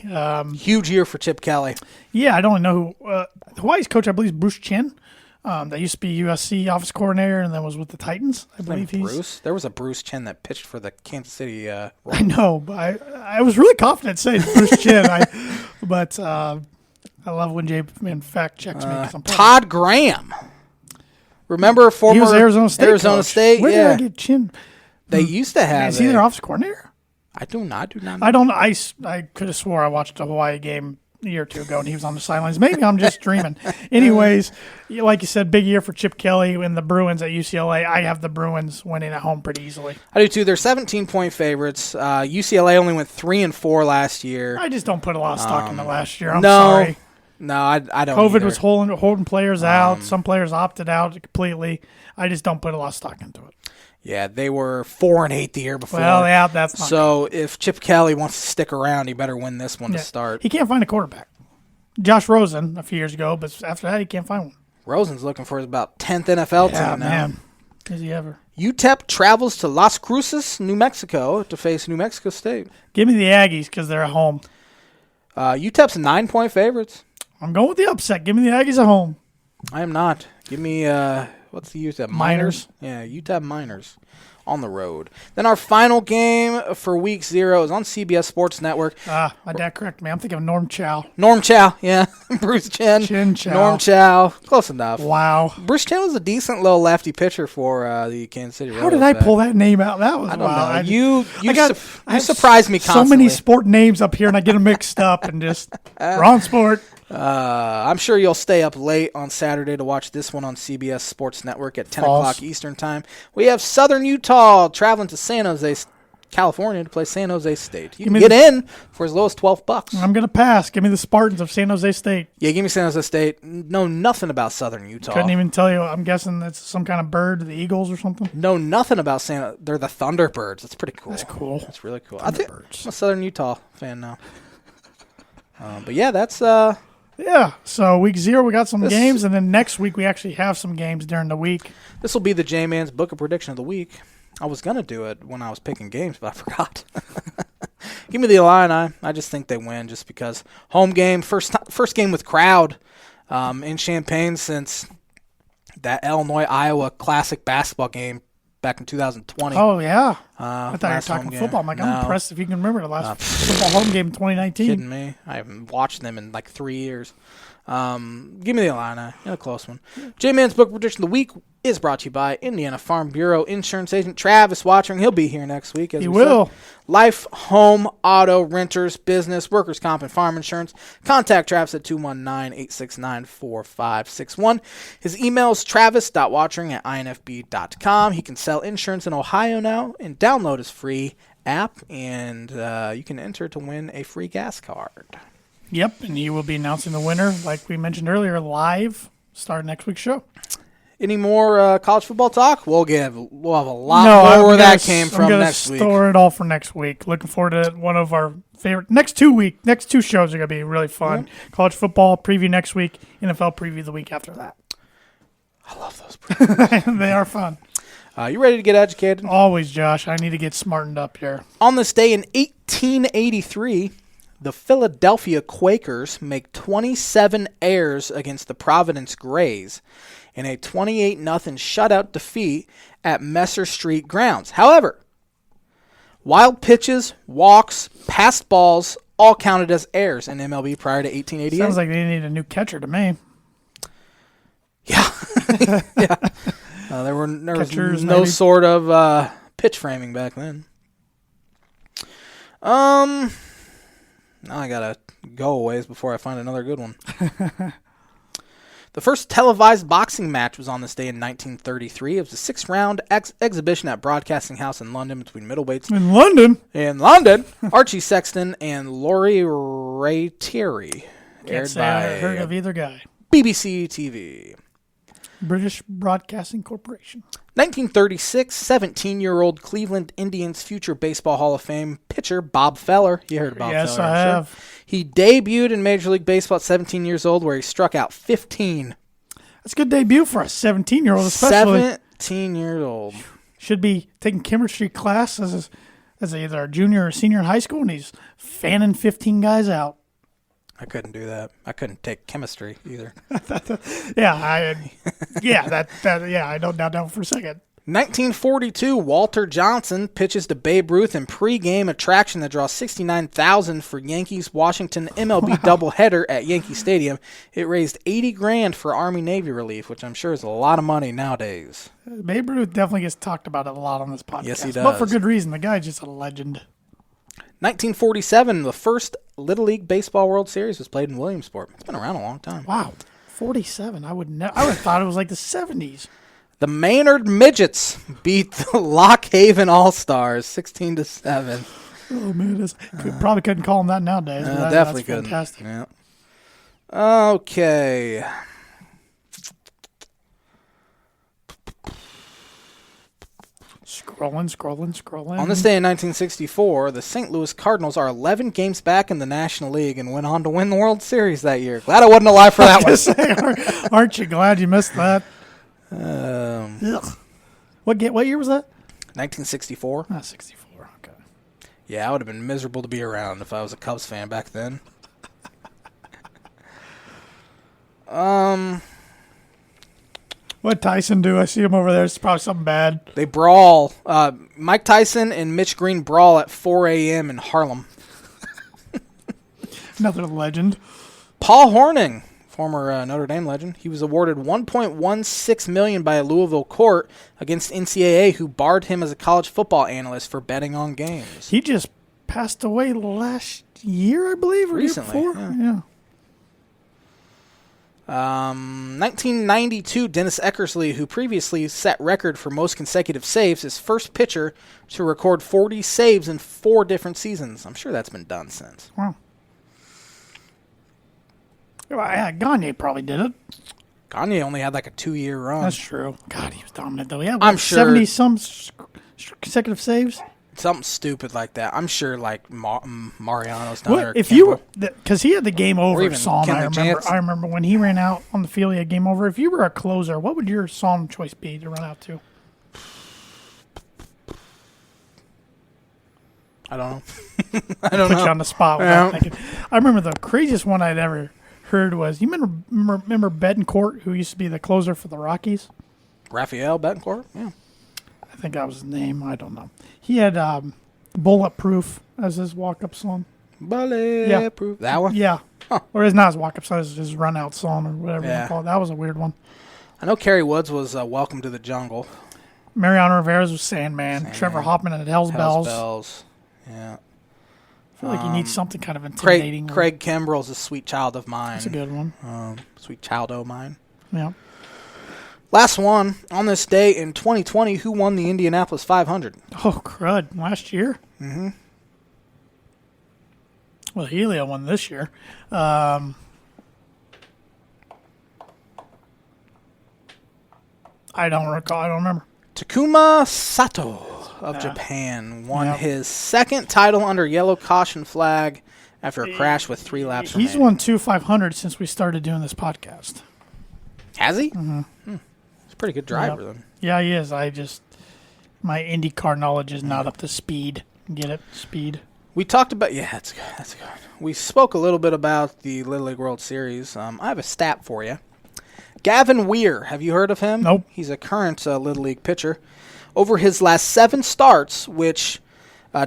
Huge year for Chip Kelly. Yeah, I don't know who. Hawaii's coach, I believe, is Bruce Chin. That used to be USC office coordinator and then was with the Titans. I believe he's Bruce. There was a Bruce Chin that pitched for the Kansas City. I know, but I was really confident saying Bruce Chin. But I love when Jay fact checks me. Todd Graham. Remember former he was Arizona State. Where did I get Chin? They used to have. Is he their office coordinator? I do not know. I could have swore I watched a Hawaii game a year or two ago, and he was on the sidelines. Maybe I'm just dreaming. Anyways, like you said, big year for Chip Kelly and the Bruins at UCLA. I have the Bruins winning at home pretty easily. I do too. They're 17-point favorites. UCLA only went 3-4 last year. I just don't put a lot of stock into last year. I'm sorry. No, I don't. COVID either. was holding players out. Some players opted out completely. I just don't put a lot of stock into it. Yeah, they were 4-8 the year before. Well, yeah, that's not so. Good. If Chip Kelly wants to stick around, he better win this one to start. He can't find a quarterback. Josh Rosen a few years ago, but after that, he can't find one. Rosen's looking for his about 10th NFL team now. Man, is he ever? UTEP travels to Las Cruces, New Mexico, to face New Mexico State. Give me the Aggies because they're at home. UTEP's 9-point favorites. I'm going with the upset. Give me the Aggies at home. I am not. Give me, what's the UTEP? Miners. Yeah, UTEP Miners on the road. Then our final game for Week 0 is on CBS Sports Network. My dad corrected me. I'm thinking of Norm Chow. Norm Chow, yeah. Bruce Chen. Chin Chow. Norm Chow. Close enough. Wow. Bruce Chen was a decent little lefty pitcher for the Kansas City Royals. How did I pull that name out? That was I don't wild. know. You surprised me constantly. So many sport names up here, and I get them mixed up and just wrong sport. I'm sure you'll stay up late on Saturday to watch this one on CBS Sports Network at 10 o'clock Eastern Time. We have Southern Utah traveling to San Jose California, to play San Jose State. You can get in for as low as $12. I'm going to pass. Give me the Spartans of San Jose State. Yeah, give me San Jose State. Know nothing about Southern Utah. Couldn't even tell you. I'm guessing that's some kind of bird, the Eagles or something. Know nothing about They're the Thunderbirds. That's pretty cool. That's cool. That's really cool. I'm a Southern Utah fan now. But yeah, that's... Yeah, so week 0, we got some games, and then next week we actually have some games during the week. This will be the J-Man's Book of Prediction of the Week. I was going to do it when I was picking games, but I forgot. Give me the Illini. I just think they win just because home game, first game with crowd in Champaign since that Illinois-Iowa Classic basketball game back in 2020. Oh, yeah. I thought you were talking football. I'm impressed if you can remember the last football home game in 2019. Kidding me? I haven't watched them in like 3 years. Give me the Illini. A close one. J-Man's Book Prediction of the Week is brought to you by Indiana Farm Bureau insurance agent Travis Watching. He'll be here next week. He will. Said. Life, home, auto, renters, business, workers' comp, and farm insurance. Contact Travis at 219-869-4561. His email is travis.watching@infb.com. He can sell insurance in Ohio now and download his free app, and you can enter to win a free gas card. Yep, and he will be announcing the winner, like we mentioned earlier, live, starting next week's show. Any more college football talk? We'll have a lot more where that came from next week. Store it all for next week. Looking forward to one of our favorite next two shows are going to be really fun. Yeah. College football preview next week, NFL preview the week after that. I love those previews. They are fun. You ready to get educated? Always, Josh. I need to get smartened up here. On this day in 1883, the Philadelphia Quakers make 27 errors against the Providence Grays in a 28-0 shutout defeat at Messer Street grounds. However, wild pitches, walks, passed balls all counted as errors in MLB prior to 1888. Sounds like they need a new catcher to me. Yeah. Yeah. There was no sort of pitch framing back then. Now I gotta go a ways before I find another good one. The first televised boxing match was on this day in 1933. It was a 6-round exhibition at Broadcasting House in London between middleweights. In London? Archie Sexton and Laurie Ray-Terry. Can't say I heard of either guy. BBC TV. British Broadcasting Corporation. 1936, 17-year-old Cleveland Indians future Baseball Hall of Fame pitcher Bob Feller. You heard about Feller, yes, I have. Sure. He debuted in Major League Baseball at 17 years old, where he struck out 15. That's a good debut for a 17-year-old, especially. 17 years old. Should be taking chemistry class as either a junior or senior in high school, and he's fanning 15 guys out. I couldn't do that. I couldn't take chemistry either. I don't doubt that for a second. 1942, Walter Johnson pitches to Babe Ruth in pregame attraction that draws 69,000 for Yankees-Washington MLB doubleheader at Yankee Stadium. It raised $80,000 for Army-Navy relief, which I'm sure is a lot of money nowadays. Babe Ruth definitely gets talked about a lot on this podcast. Yes, he does. But for good reason. The guy's just a legend. 1947, the first Little League Baseball World Series was played in Williamsport. It's been around a long time. Wow, 47. I would have thought it was like the 70s. The Maynard Midgets beat the Lock Haven All-Stars 16-7. Oh, man. Probably couldn't call them that nowadays. Definitely couldn't. Fantastic. Yeah. Okay. Scrolling. On this day in 1964, the St. Louis Cardinals are 11 games back in the National League and went on to win the World Series that year. Glad I wasn't alive for that one. Aren't you glad you missed that? What year was that? 1964. 64. Okay. Yeah, I would have been miserable to be around if I was a Cubs fan back then. What'd Tyson do? I see him over there. It's probably something bad. They brawl. Mike Tyson and Mitch Green brawl at 4 a.m. in Harlem. Another legend. Paul Hornung, former Notre Dame legend, he was awarded $1.16 million by a Louisville court against NCAA, who barred him as a college football analyst for betting on games. He just passed away last year, I believe, or recently. Year before. Yeah. 1992, Dennis Eckersley, who previously set record for most consecutive saves, is first pitcher to record 40 saves in 4 different seasons. I'm sure that's been done since. Wow. Well, yeah, Gagne probably did it. Gagne only had like a 2-year run. That's true. God, he was dominant, though. Yeah, I'm sure 70-some consecutive saves? Something stupid like that. I'm sure like Mariano's down there. If you were, because he had the game over song. I remember when he ran out on the field, he had game over. If you were a closer, what would your song choice be to run out to? I don't know. I don't Put know. you on the spot without thinking. I remember the craziest one I'd ever heard was, you remember Betancourt, who used to be the closer for the Rockies? Rafael Betancourt? Yeah. I think that was his name. I don't know. He had Bulletproof as his walk-up song. Bulletproof. That one? Yeah. Huh. Or it's not his walk-up song, it's his run-out song or whatever Yeah. you call it. That was a weird one. I know Kerry Woods was Welcome to the Jungle. Mariano Rivera's was Sandman. Trevor Hoffman had Hell's Bells. Yeah. I feel like you need something kind of intimidating. Craig Kimbrell's A Sweet Child of Mine. That's a good one. Sweet Child O' Mine. Yeah. Last one, on this day in 2020, who won the Indianapolis 500? Oh, crud. Last year? Mm-hmm. Well, Helio won this year. I don't recall. I don't remember. Takuma Sato of Japan won his second title under yellow caution flag after a crash with 3 laps remaining. He's won 2 500 since we started doing this podcast. Has he? Mm-hmm. He's a pretty good driver, then. Yeah, he is. My IndyCar knowledge is not up to speed. Get it? Speed. We talked about, that's good. That's good. We spoke a little bit about the Little League World Series. I have a stat for you. Gavin Weir, have you heard of him? Nope. He's a current Little League pitcher. Over his last 7 starts, which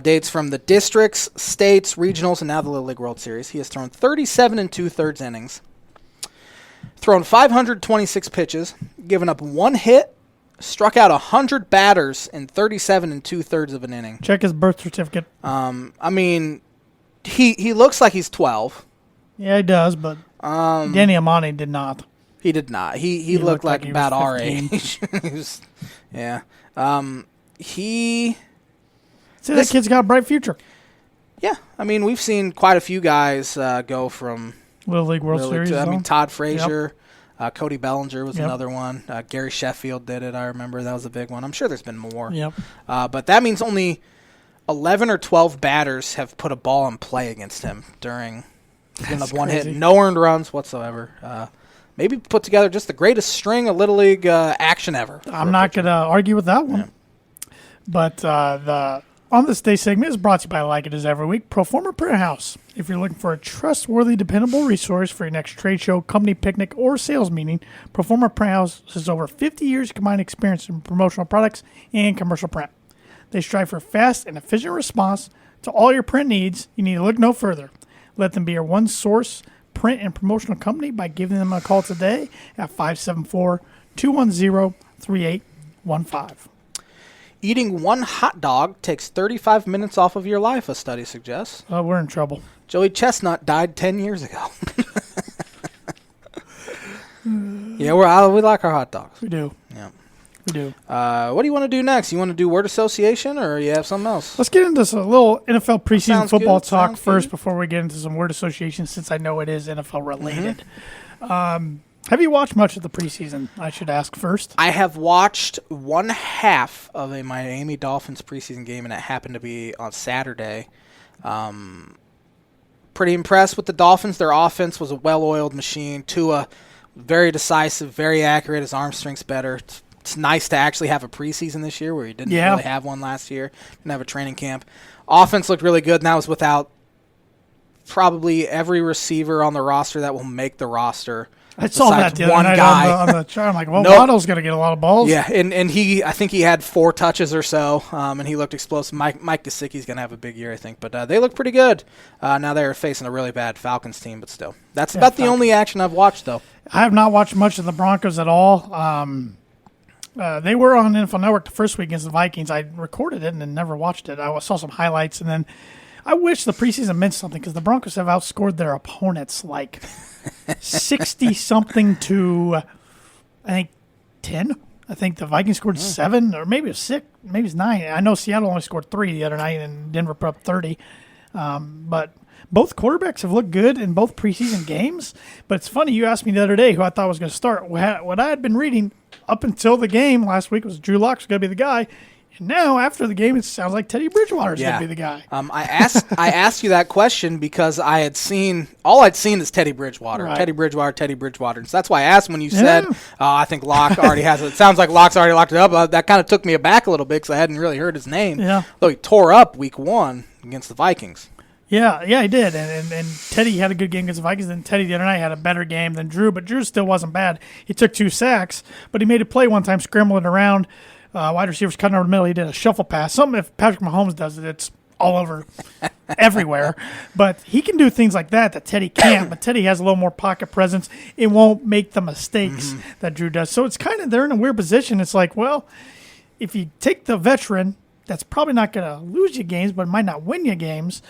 dates from the districts, states, regionals, and now the Little League World Series, he has thrown 37 2/3 innings, thrown 526 pitches, given up 1 hit, struck out 100 batters in 37 2/3 of an inning. Check his birth certificate. I mean, he looks like he's 12. Yeah, he does, but Danny Amani did not. He did not. He looked like about our 15. age. Yeah. That kid's got a bright future. Yeah. I mean, we've seen quite a few guys go from Little League World Series. Todd Frazier, Cody Bellinger was another one. Gary Sheffield did it. I remember that was a big one. I'm sure there's been more. Yep. But that means only 11 or 12 batters have put a ball in play against him during giving up 1 hit. No earned runs whatsoever. Maybe put together just the greatest string of Little League action ever. I'm not going to argue with that one. Yeah. But the On This Day segment is brought to you by, like it is every week, Proforma Print House. If you're looking for a trustworthy, dependable resource for your next trade show, company picnic, or sales meeting, Proforma Print House has over 50 years of combined experience in promotional products and commercial print. They strive for fast and efficient response to all your print needs. You need to look no further. Let them be your one source print and promotional company by giving them a call today at 574-210-3815. Eating 1 hot dog takes 35 minutes off of your life, a study suggests. Oh, we're in trouble. Joey Chestnut died 10 years ago. Yeah, we like our hot dogs. We do. Yeah. We do. What do you want to do next? You want to do word association, or you have something else? Let's get into some little NFL preseason football talk Sounds first good. Before we get into some word association, since I know it is NFL related. Mm-hmm. Have you watched much of the preseason? I should ask first. I have watched 1/2 of a Miami Dolphins preseason game, and it happened to be on Saturday. Pretty impressed with the Dolphins. Their offense was a well-oiled machine. Tua, very decisive, very accurate. His arm strength's better. It's nice to actually have a preseason this year where you didn't really have one last year. Didn't have a training camp. Offense looked really good, and that was without probably every receiver on the roster that will make the roster. I saw that the other night on the chart. I'm like, well, Waddle's going to get a lot of balls. Yeah, and I think he had 4 touches or so, and he looked explosive. Mike Gesicki's going to have a big year, I think. But they look pretty good. Now they're facing a really bad Falcons team, but still. That's about the only action I've watched, though. I have not watched much of the Broncos at all. They were on NFL Network the first week against the Vikings. I recorded it and then never watched it. I saw some highlights, and then I wish the preseason meant something because the Broncos have outscored their opponents like 60-something to, I think, 10. I think the Vikings scored 7, or maybe it was 6, maybe it's 9. I know Seattle only scored 3 the other night, and Denver put up 30. But both quarterbacks have looked good in both preseason games. But it's funny, you asked me the other day who I thought was going to start. What I had been reading up until the game last week was Drew Lock was going to be the guy. And now, after the game, it sounds like Teddy Bridgewater is going to be the guy. I asked you that question because I'd seen is Teddy Bridgewater. Right. Teddy Bridgewater. And so that's why I asked when you said, I think Locke already has it. It sounds like Locke's already locked it up. That kind of took me aback a little bit because I hadn't really heard his name. Yeah. Though he tore up week 1 against the Vikings. Yeah, he did. And Teddy had a good game against the Vikings. And Teddy the other night had a better game than Drew. But Drew still wasn't bad. He took 2 sacks, but he made a play one time scrambling around. Wide receivers cutting over the middle. He did a shuffle pass. Something if Patrick Mahomes does it, it's all over everywhere. But he can do things like that Teddy can't. But Teddy has a little more pocket presence. It won't make the mistakes that Drew does. So it's kind of they're in a weird position. It's like, well, if you take the veteran, that's probably not going to lose you games, but might not win you games,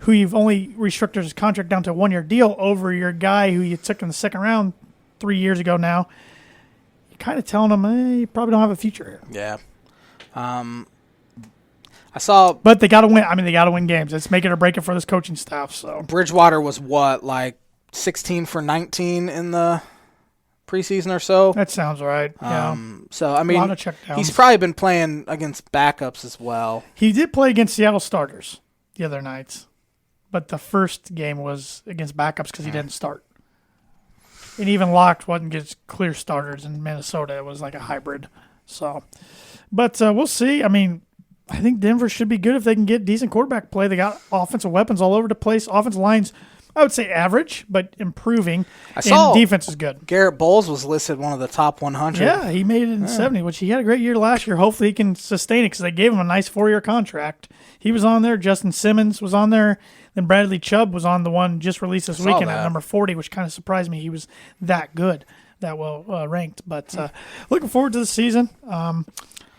who you've only restricted his contract down to a 1-year deal over your guy who you took in the second round 3 years ago now. Kind of telling them, you probably don't have a future here. Yeah. I saw... But they got to win. I mean, they got to win games. It's make it or break it for this coaching staff. So Bridgewater was what, like 16 for 19 in the preseason or so? That sounds right. Yeah. So, I mean, a lot of checkdowns. He's probably been playing against backups as well. He did play against Seattle starters the other nights. But the first game was against backups because he didn't start. And even Locke wasn't against clear starters in Minnesota. It was like a hybrid. So, but we'll see. I mean, I think Denver should be good if they can get decent quarterback play. They got offensive weapons all over the place. Offensive lines, I would say average, but improving. And defense is good. Garrett Bowles was listed one of the top 100. Yeah, he made it in 70, which he had a great year last year. Hopefully he can sustain it because they gave him a nice 4-year contract. He was on there. Justin Simmons was on there. Then Bradley Chubb was on the one just released this weekend at number 40, which kind of surprised me. He was that good, that well ranked. But looking forward to the season.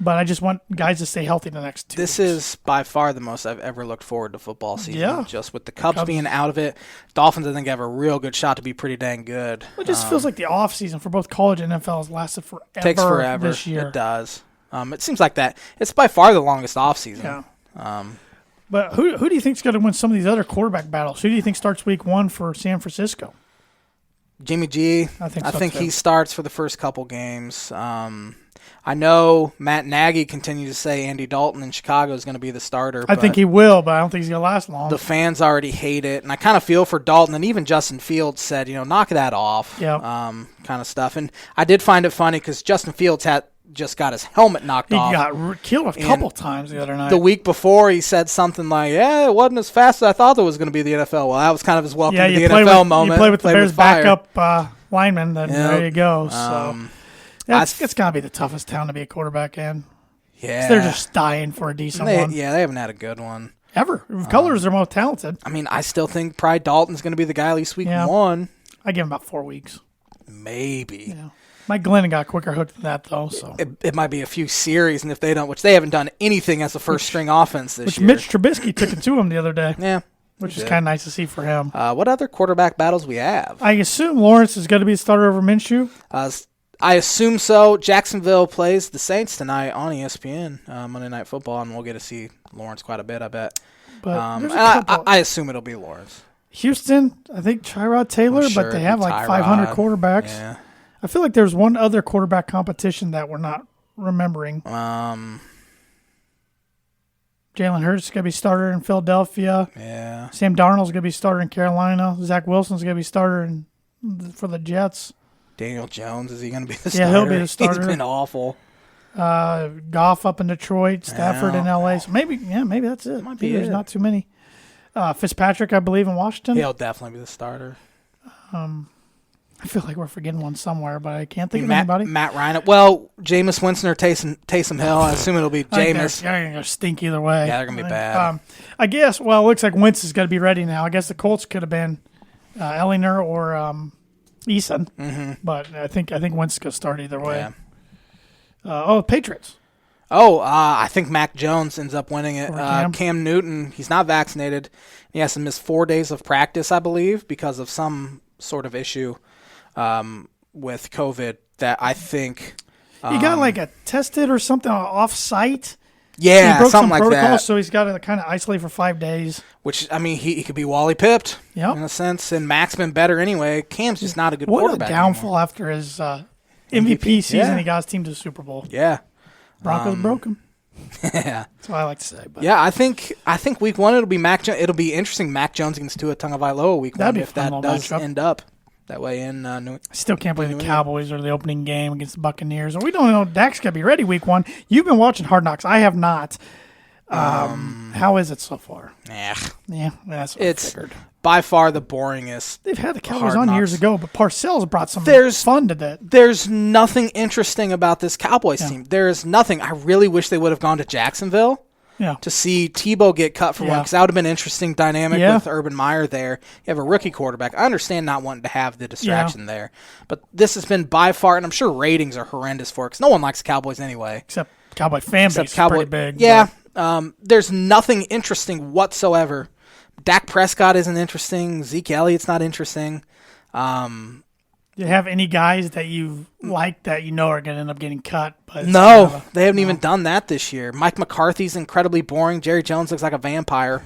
But I just want guys to stay healthy the next 2 This weeks. is by far the most I've ever looked forward to football season. Yeah. Just with the Cubs being out of it. Dolphins, I think, have a real good shot to be pretty dang good. It just feels like the offseason for both college and NFL has lasted forever. Takes forever. This year. It does. It seems like that. It's by far the longest offseason. Yeah. But who do you think is going to win some of these other quarterback battles? Who do you think starts week 1 for San Francisco? Jimmy G. I think so, he starts for the first couple games. I know Matt Nagy continues to say Andy Dalton in Chicago is going to be the starter. I think he will, but I don't think he's going to last long. The fans already hate it, and I kind of feel for Dalton, and even Justin Fields said, knock that off, kind of stuff. And I did find it funny because Justin Fields just got his helmet knocked off. He got killed a couple times the other night. The week before, he said something like, it wasn't as fast as I thought it was going to be the NFL. Well, that was kind of his welcome to the NFL moment. You play with the Bears' backup lineman, then there you go. So it's got to be the toughest town to be a quarterback in. Yeah. They're just dying for a decent one. Yeah, they haven't had a good one. Ever. Colors are most talented. I mean, I still think probably Dalton's going to be the guy at least week 1. I give him about 4 weeks. Maybe. Yeah. Mike Glennon got quicker hooked than that, though. So it might be a few series, and if they don't, which they haven't done anything as a first-string offense this year. Mitch Trubisky took it to him the other day. Yeah. Which is kind of nice to see for him. What other quarterback battles we have? I assume Lawrence is going to be the starter over Minshew. I assume so. Jacksonville plays the Saints tonight on ESPN, Monday Night Football, and we'll get to see Lawrence quite a bit, I bet. But I assume it'll be Lawrence. Houston, I think Tyrod Taylor, but they have like 500 quarterbacks. Yeah. I feel like there's one other quarterback competition that we're not remembering. Jalen Hurts is going to be starter in Philadelphia. Yeah. Sam Darnold's going to be starter in Carolina. Zach Wilson's going to be starter for the Jets. Daniel Jones, is he going to be the starter? Yeah, he'll be the starter. He's been awful. Goff up in Detroit, Stafford in L.A. So maybe that's it. Might be There's not too many. Fitzpatrick, I believe, in Washington. He'll definitely be the starter. I feel like we're forgetting one somewhere, but I can't think of anybody. Matt Ryan. Well, Jameis Winston or Taysom Hill. I assume it'll be Jameis. They're going to stink either way. Yeah, they're going to be bad. I guess, well, it looks like Wentz is going to be ready now. I guess the Colts could have been Ellinger or Eason, but I think Wentz is going to start either way. Yeah. Patriots. I think Mac Jones ends up winning it. Cam. Cam Newton, he's not vaccinated. He has to miss 4 days of practice, I believe, because of some sort of issue with COVID that I think... he got like a tested or something off-site. Yeah, he broke something some like protocol, that. so he's got to kind of isolate for 5 days. Which, I mean, he could be Wally pipped in a sense, and Mac's been better anyway. Cam's just not a good quarterback. What a downfall anymore. after his MVP season. He got his team to the Super Bowl. Yeah. Broncos broke him. Yeah. That's what I like to say. But. Yeah, I think week one it'll be Mac. It'll be interesting. Mac Jones against Tua Tagovailoa week That'd one be if that does end up that way in New. I still can't believe the Cowboys are the opening game against the Buccaneers. We don't know. Dak's got to be ready week one. You've been watching Hard Knocks. I have not. How is it so far? Yeah, that's what I it's figured. by far the boringest. They've had the Cowboys on years ago, but Parcells brought some fun to that. There's nothing interesting about this Cowboys team. There is nothing. I really wish they would have gone to Jacksonville to see Tebow get cut for one, because that would have been an interesting dynamic with Urban Meyer there. You have a rookie quarterback. I understand not wanting to have the distraction there, but this has been by far, and I'm sure ratings are horrendous for it, because no one likes the Cowboys anyway. Except Cowboy fan base is pretty big. Yeah. There's nothing interesting whatsoever. Dak Prescott isn't interesting. Zeke Elliott's not interesting. Do you have any guys that you like that you know are going to end up getting cut? But no, they haven't even done that this year. Mike McCarthy's incredibly boring. Jerry Jones looks like a vampire.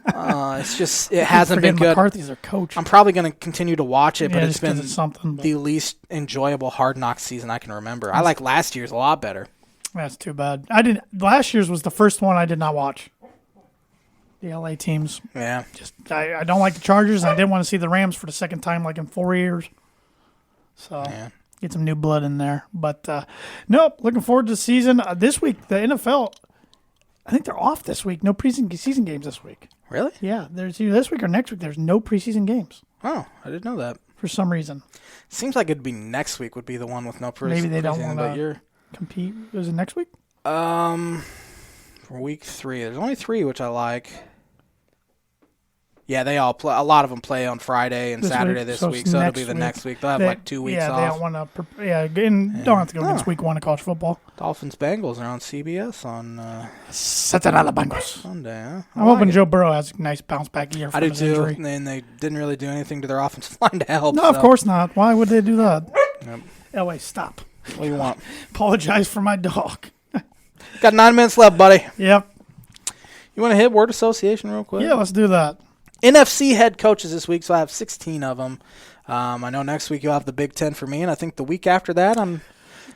It's just, it hasn't been good. McCarthy's their coach. I'm probably going to continue to watch it, but it's been something, the least enjoyable Hard Knocks season I can remember. I like last year's a lot better. That's too bad. Last year's was the first one I did not watch. The LA teams. Yeah. I don't like the Chargers, and I didn't want to see the Rams for the second time like in 4 years. So get some new blood in there. But nope, looking forward to the season. This week, the NFL, I think they're off this week. No preseason games this week. Really? Yeah, there's either this week or next week. There's no preseason games. Oh, I didn't know that. For some reason. Seems like it'd be next week would be the one with no preseason. Maybe they don't want to compete. Is it next week? For week 3. There's only 3, which I like. Yeah, they all play. A lot of them play on Friday and Saturday this week, so it'll be the next week. They'll have like 2 weeks off. Yeah, they don't want to. Don't have to go against week 1 of college football. Dolphins Bengals are on CBS on Saturday Bengals Sunday. Huh? I'm hoping Joe Burrow has a nice bounce back year. I do too. And they didn't really do anything to their offensive line to help. No, of course not. Why would they do that? Yep. Elway, stop. What do you want? Apologize for my dog. Got 9 minutes left, buddy. Yep. You want to hit word association real quick? Yeah, let's do that. NFC head coaches this week, so I have 16 of them. I know next week you'll have the Big Ten for me, and I think the week after that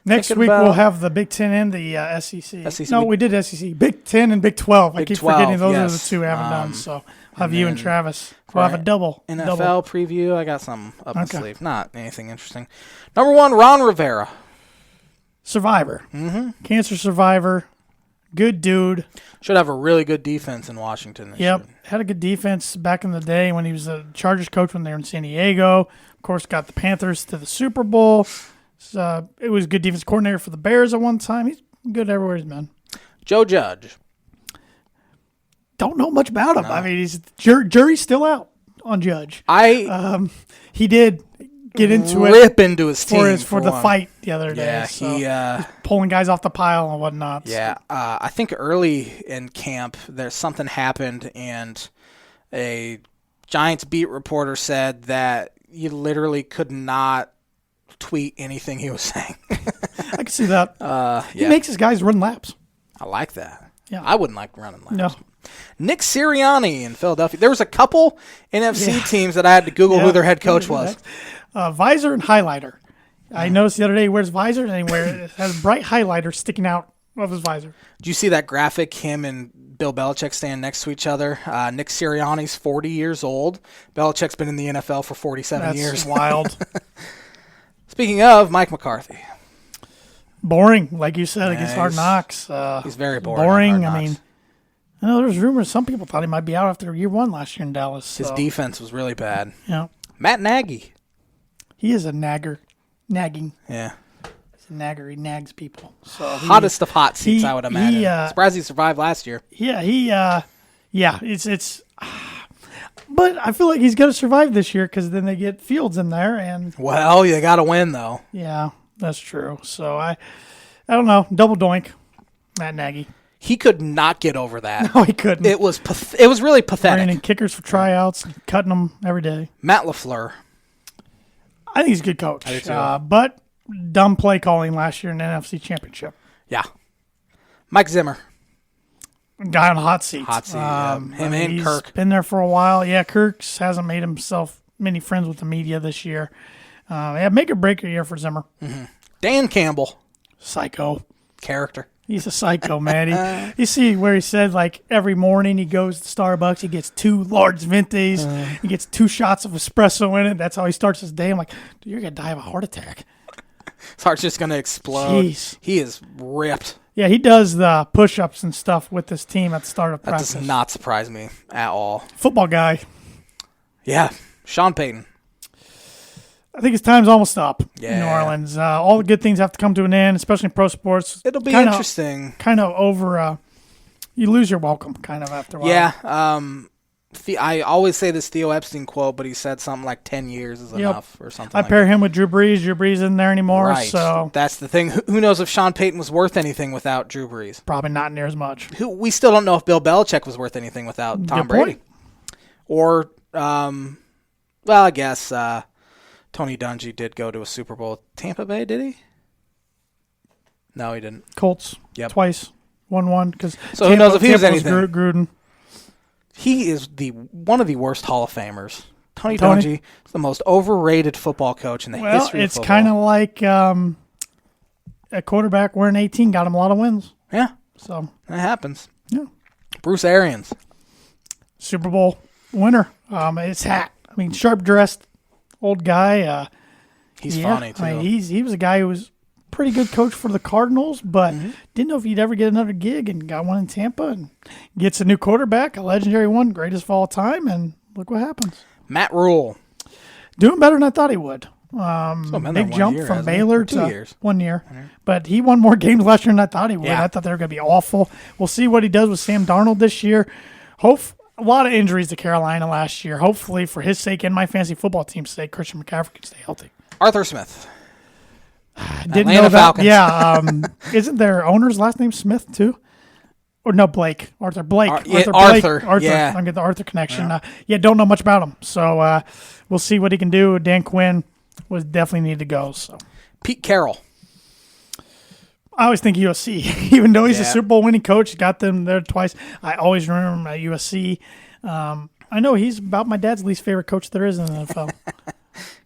next week we'll have the Big Ten and the SEC. No, we did SEC. Big 10 and Big 12. I keep forgetting those are the two I haven't done. So I'll have you and Travis. We'll have a double. NFL preview, I got something up my sleeve. Not anything interesting. Number 1, Ron Rivera. Survivor. Cancer survivor. Good dude. Should have a really good defense in Washington this year. Had a good defense back in the day when he was a Chargers coach when they were in San Diego. Of course, got the Panthers to the Super Bowl. It was a good defense coordinator for the Bears at one time. He's good everywhere he's been. Joe Judge. Don't know much about him. No. I mean, he's jury's still out on Judge. He did get into into his team for the fight the other day. Yeah, so he's pulling guys off the pile and whatnot. Yeah, so. I think early in camp there's something happened, and a Giants beat reporter said that you literally could not tweet anything he was saying. I can see that. He makes his guys run laps. I like that. Yeah, I wouldn't like running laps. No. Nick Sirianni in Philadelphia. There was a couple NFC teams that I had to Google who their head coach was. Visor and highlighter. I noticed the other day he wears visor and it has bright highlighter sticking out of his visor. Did you see that graphic, him and Bill Belichick standing next to each other? Nick Sirianni's 40 years old. Belichick's been in the NFL for 47 years. That's wild. Speaking of, Mike McCarthy. Boring, like you said, against Hard Knocks. He's very boring. I mean, I know there's rumors. Some people thought he might be out after year 1 last year in Dallas. So. His defense was really bad. Yeah. Matt Nagy. He is a nagger. Nagging. Yeah. He's a nagger. He nags people. So hottest of hot seats, I would imagine. Surprised he survived last year. Yeah, it's but I feel like he's going to survive this year because then they get Fields in there. And well, you got to win, though. Yeah, that's true. So I don't know. Double doink. Matt Nagy. He could not get over that. No, he couldn't. It was really pathetic. Running kickers for tryouts, cutting them every day. Matt LaFleur. I think he's a good coach. I do too. But dumb play calling last year in the NFC Championship. Yeah. Mike Zimmer. Guy on the hot seat. Him and Kirk. Been there for a while. Yeah, Kirk hasn't made himself many friends with the media this year. Make or break a year for Zimmer. Mm-hmm. Dan Campbell. Psycho. Character. He's a psycho, man. You see where he said, like, every morning he goes to Starbucks, he gets 2 large ventis, he gets 2 shots of espresso in it. That's how he starts his day. I'm like, dude, you're going to die of a heart attack. His heart's just going to explode. Jeez. He is ripped. Yeah, he does the push-ups and stuff with this team at the start of practice. That does not surprise me at all. Football guy. Yeah, Sean Payton. I think his time's almost up in Yeah. New Orleans. All the good things have to come to an end, especially in pro sports. It'll be interesting. Kind of over, you lose your welcome kind of after a while. Yeah. I always say this Theo Epstein quote, but he said something like 10 years is enough or something I like pair that. him with Drew Brees. Drew Brees isn't there anymore. Right. So that's the thing. Who knows if Sean Payton was worth anything without Drew Brees? probably not near as much. We still don't know if Bill Belichick was worth anything without Tom Good Brady. point. Or, I guess Tony Dungy did go to a Super Bowl with Tampa Bay, did he? No, he didn't. Colts. Yep. Twice. 1-1. So who knows if he was anything? Gruden. He is one of the worst Hall of Famers. Tony Dungy is the most overrated football coach in the history of football. It's kind of like a quarterback wearing 18 got him a lot of wins. Yeah. So that happens. Yeah. Bruce Arians. Super Bowl winner. His hat. I mean, sharp-dressed old guy. He's funny, too. I mean, he was a guy who was pretty good coach for the Cardinals, but didn't know if he'd ever get another gig, and got one in Tampa and gets a new quarterback, a legendary one, greatest of all time, and look what happens. Matt Rule. Doing better than I thought he would. Big jump from Baylor to 2 years. 1 year. But he won more games last year than I thought he would. Yeah. I thought they were going to be awful. We'll see what he does with Sam Darnold this year. A lot of injuries to Carolina last year. Hopefully, for his sake and my fantasy football team's sake, Christian McCaffrey can stay healthy. Arthur Smith. Didn't Atlanta know that. Falcons. Yeah. Isn't their owner's last name Smith, too? Or no, Blake. Arthur Blake. Arthur. Yeah. I get the Arthur connection. Don't know much about him. So we'll see what he can do. Dan Quinn was definitely need to go. So Pete Carroll. I always think USC, even though he's a Super Bowl winning coach, got them there twice. I always remember him at USC. I know he's about my dad's least favorite coach there is in the NFL.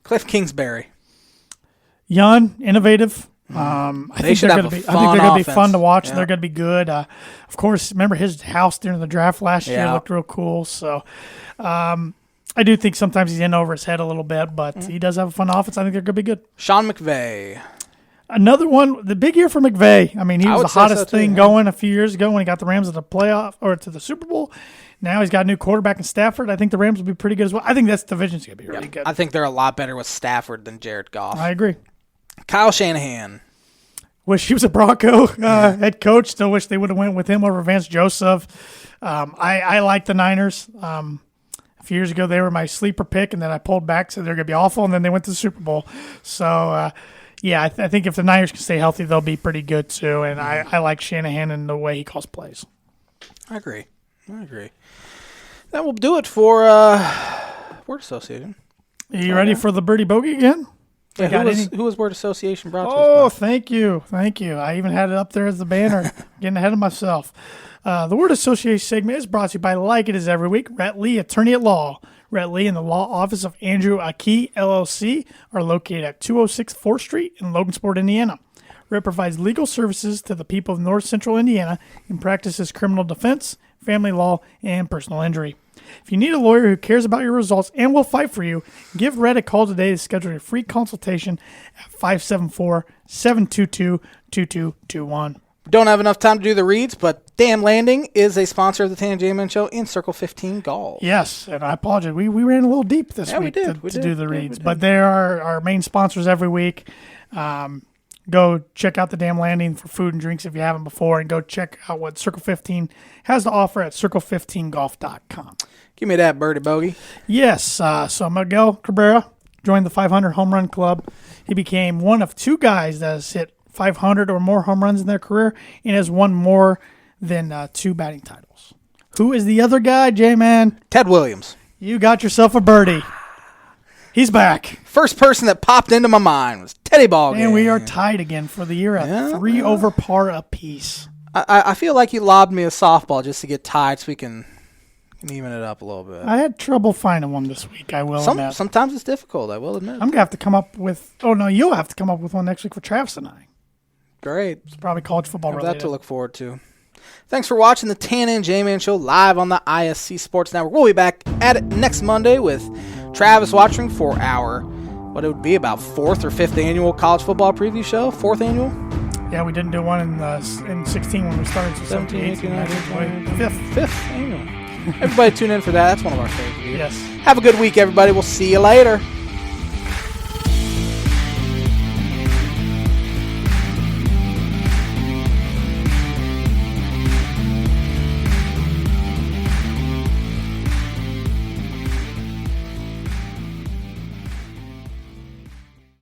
Cliff Kingsbury. Young, innovative. I think they're going to be fun to watch. Yeah. They're going to be good. Of course, remember his house during the draft last year Yeah. looked real cool. So I do think sometimes he's in over his head a little bit, but he does have a fun offense. I think they're going to be good. Sean McVay. Another one, the big year for McVay. I mean, he was the hottest thing going a few years ago when he got the Rams to the playoff or to the Super Bowl. Now he's got a new quarterback in Stafford. I think the Rams will be pretty good as well. I think this division's going to be really good. I think they're a lot better with Stafford than Jared Goff. I agree. Kyle Shanahan. Wish he was a Bronco head coach. Still wish they would have went with him over Vance Joseph. I like the Niners. A few years ago, they were my sleeper pick, and then I pulled back, so they're going to be awful, and then they went to the Super Bowl. So, I think if the Niners can stay healthy, they'll be pretty good too. And I like Shanahan and the way he calls plays. I agree. That will do it for Word Association. Are you ready for the Birdie Bogey again? Yeah, who was Word Association brought to us? Oh, thank you. I even had it up there as the banner. Getting ahead of myself. The Word Association segment is brought to you by, like it is every week, Rhett Lee, attorney at law. Rhett Lee and the law office of Andrew Aki, LLC, are located at 206 4th Street in Logansport, Indiana. Rhett provides legal services to the people of North Central Indiana and practices criminal defense, family law, and personal injury. If you need a lawyer who cares about your results and will fight for you, give Rhett a call today to schedule a free consultation at 574-722-2221. Don't have enough time to do the reads, but Dam Landing is a sponsor of the Tan J Man Show in Circle 15 Golf. Yes, and I apologize. We ran a little deep this week to do the reads, but they are our main sponsors every week. Go check out the Dam Landing for food and drinks if you haven't before, and go check out what Circle 15 has to offer at circle15golf.com. Give me that, Birdie Bogey. Yes, so Miguel Cabrera joined the 500 Home Run Club. He became one of 2 guys that has hit .500 or more home runs in their career and has won more than 2 batting titles. Who is the other guy, J-Man? Ted Williams. You got yourself a birdie. He's back. First person that popped into my mind was Teddy Bogey. And we are tied again for the year at 3 over par apiece. I feel like you lobbed me a softball just to get tied so we can even it up a little bit. I had trouble finding one this week, I will admit. Sometimes it's difficult, I will admit. I'm going to have to come up with... Oh, no, you'll have to come up with one next week for Travis and I. Great. It's probably college football related. That to look forward to. Thanks for watching the Tan and J-Man Show live on the ISC Sports Network. We'll be back at it next Monday with Travis watching for our, what it would be, about 4th or 5th annual college football preview show. 4th annual? Yeah, we didn't do one in 16 when we started. So 17, 18, 19, 20. 5th annual. Everybody tune in for that. That's one of our favorites. Yes. Have a good week, everybody. We'll see you later.